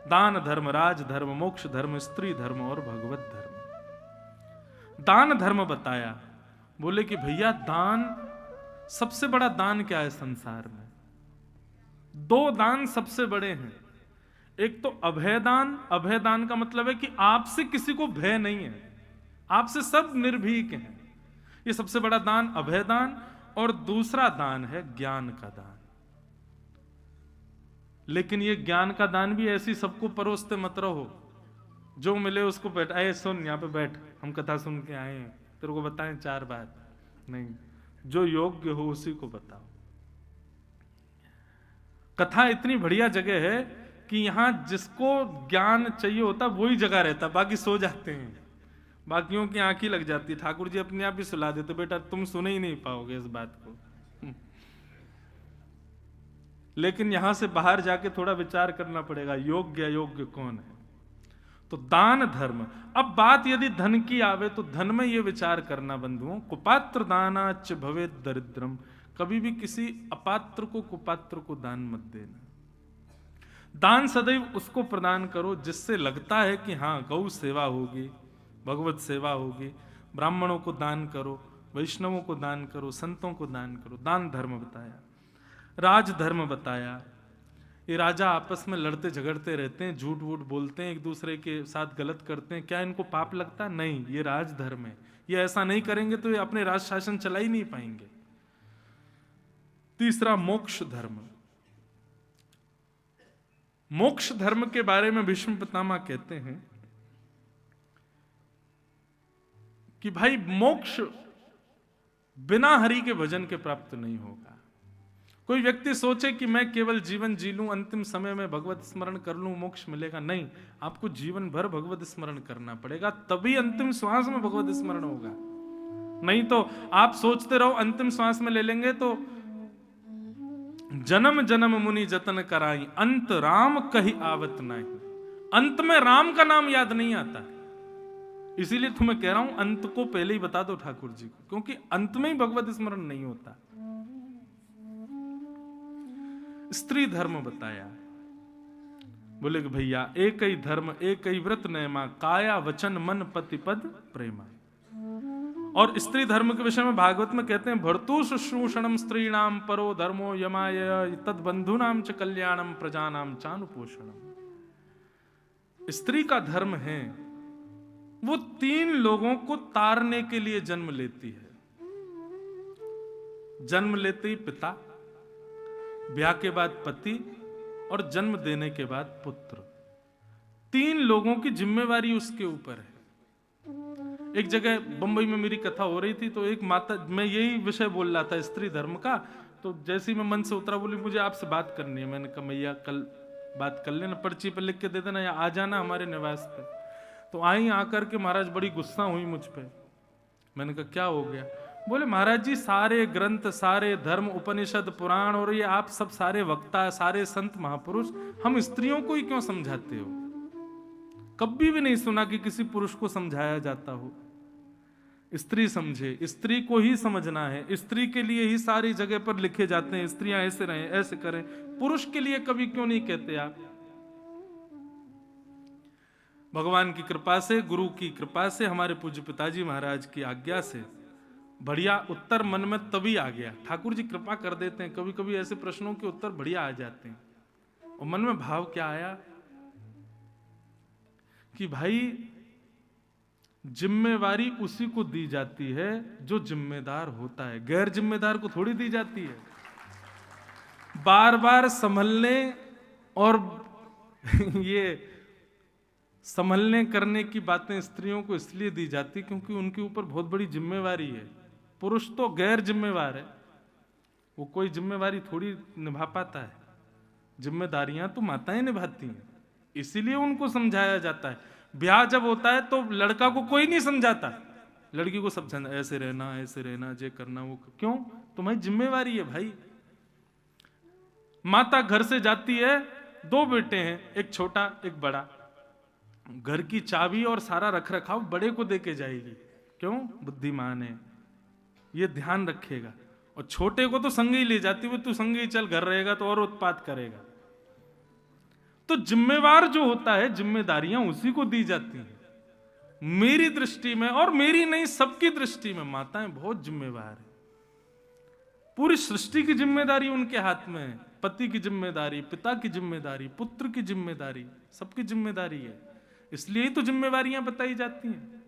दान धर्म, राज धर्म, मोक्ष धर्म, स्त्री धर्म और भगवत धर्म। दान धर्म बताया, बोले कि भैया दान सबसे बड़ा दान क्या है संसार में? दो दान सबसे बड़े हैं। एक तो अभयदान। अभयदान का मतलब है कि आपसे किसी को भय नहीं है, आपसे सब निर्भीक हैं। ये सबसे बड़ा दान अभयदान। और दूसरा दान है ज्ञान का दान। लेकिन ये ज्ञान का दान भी ऐसी सबको परोसते मत रहो, जो मिले उसको बैठ, आए सुन यहाँ पे बैठ, हम कथा सुन के आए हैं, तेरे को बताएं 4 बात। नहीं, जो योग्य हो उसी को बताओ। कथा इतनी बढ़िया जगह है कि यहां जिसको ज्ञान चाहिए होता वही जगह रहता, बाकी सो जाते हैं, बाकियों की आंखें लग जाती। ठाकुर जी अपने आप ही सुला देते, बेटा तुम सुने ही नहीं पाओगे इस बात को। लेकिन यहां से बाहर जाके थोड़ा विचार करना पड़ेगा, योग्य अयोग्य कौन है। तो दान धर्म। अब बात यदि धन की आवे तो धन में यह विचार करना बंधुओं, कुपात्र दानाच भवेत दरिद्रम। कभी भी किसी अपात्र को, कुपात्र को दान मत देना। दान सदैव उसको प्रदान करो जिससे लगता है कि हाँ गौ सेवा होगी, भगवत सेवा होगी। ब्राह्मणों को दान करो, वैष्णवों को दान करो, संतों को दान करो। दान धर्म बताया। राज धर्म बताया। ये राजा आपस में लड़ते झगड़ते रहते हैं, झूठ वूठ बोलते हैं, एक दूसरे के साथ गलत करते हैं, क्या इनको पाप लगता? नहीं, ये राज धर्म है। ये ऐसा नहीं करेंगे तो ये अपने राज शासन चला ही नहीं पाएंगे। तीसरा मोक्ष धर्म। मोक्ष धर्म के बारे में भीष्म पितामह कहते हैं कि भाई मोक्ष बिना हरि के भजन के प्राप्त नहीं होगा। कोई व्यक्ति सोचे कि मैं केवल जीवन जी लूं, अंतिम समय में भगवत स्मरण कर लूं, मोक्ष मिलेगा, नहीं, आपको जीवन भर भगवत स्मरण करना पड़ेगा, तभी अंतिम श्वास में भगवत स्मरण होगा। नहीं तो आप सोचते रहो अंतिम श्वास में ले लेंगे तो जन्म जन्म मुनि जतन कराई, अंत राम कही आवत नहीं। अंत में राम का नाम याद नहीं आता। इसीलिए तो मैं कह रहा हूं अंत को पहले ही बता दो ठाकुर जी को, क्योंकि अंत में ही भगवत स्मरण नहीं होता। स्त्री धर्म बताया। बोले कि भैया एक ही धर्म एक ही व्रत नयमा, काया वचन मन पति पद प्रेमा। और स्त्री धर्म के विषय में भागवत में कहते हैं भर्तु शुश्रूषणम स्त्रीणाम परो धर्मो यमाय तद बंधुनाम च कल्याणम प्रजानाम चानुपोषणम। स्त्री का धर्म है वो 3 लोगों को तारने के लिए जन्म लेती है। जन्म लेते ही पिता, ब्याह के बाद पति और जन्म देने के बाद पुत्र। 3 लोगों की जिम्मेवारी उसके ऊपर है। एक जगह बंबई में मेरी कथा हो रही थी तो एक माता, मैं यही विषय बोल रहा था स्त्री धर्म का, तो जैसे ही मैं मन से उतरा बोली मुझे आपसे बात करनी है। मैंने कहा मैया कल बात कर लेना, पर्ची पर लिख के दे देना या आ जाना हमारे निवास पे। तो आई आकर के महाराज बड़ी गुस्सा हुई मुझ पे। मैंने कहा क्या हो गया? बोले महाराज जी सारे ग्रंथ, सारे धर्म, उपनिषद, पुराण और ये आप सब सारे वक्ता, सारे संत महापुरुष, हम स्त्रियों को ही क्यों समझाते हो? कभी भी नहीं सुना कि किसी पुरुष को समझाया जाता हो। स्त्री समझे, स्त्री को ही समझना है, स्त्री के लिए ही सारी जगह पर लिखे जाते हैं स्त्रियां ऐसे रहें, ऐसे करें। पुरुष के लिए कभी क्यों नहीं कहते आप? भगवान की कृपा से, गुरु की कृपा से, हमारे पूज्य पिताजी महाराज की आज्ञा से बढ़िया उत्तर मन में तभी आ गया। ठाकुर जी कृपा कर देते हैं, कभी कभी ऐसे प्रश्नों के उत्तर बढ़िया आ जाते हैं। और मन में भाव क्या आया कि भाई जिम्मेवारी उसी को दी जाती है जो जिम्मेदार होता है, गैर जिम्मेदार को थोड़ी दी जाती है। बार बार संभलने और ये संभलने करने की बातें स्त्रियों को इसलिए दी जाती क्योंकि उनके ऊपर बहुत बड़ी जिम्मेवारी है। पुरुष तो गैर जिम्मेवार है, वो कोई जिम्मेवारी थोड़ी निभा पाता है। जिम्मेदारियां तो माताएं निभाती हैं, इसीलिए उनको समझाया जाता है। ब्याह जब होता है तो लड़का को कोई नहीं समझाता, लड़की को सब ऐसे रहना, ऐसे रहना, ये करना, वो क्यों? तुम्हारी जिम्मेवारी है भाई। माता घर से जाती है, 2 बेटे हैं, एक छोटा एक बड़ा, घर की चाबी और सारा रख रखाव बड़े को देके जाएगी। क्यों? बुद्धिमान है, ये ध्यान रखेगा। और छोटे को तो संग ही ले जाती, वो तू संग ही चल, घर रहेगा तो और उत्पात करेगा। तो जिम्मेवार जो होता है, जिम्मेदारियां उसी को दी जाती हैं। मेरी दृष्टि में, और मेरी नहीं सबकी दृष्टि में, माताएं बहुत जिम्मेवार है। पूरी सृष्टि की जिम्मेदारी उनके हाथ में है। पति की जिम्मेदारी, पिता की जिम्मेदारी, पुत्र की जिम्मेदारी, सबकी जिम्मेदारी है। इसलिए ही तो जिम्मेवारियां बताई जाती हैं।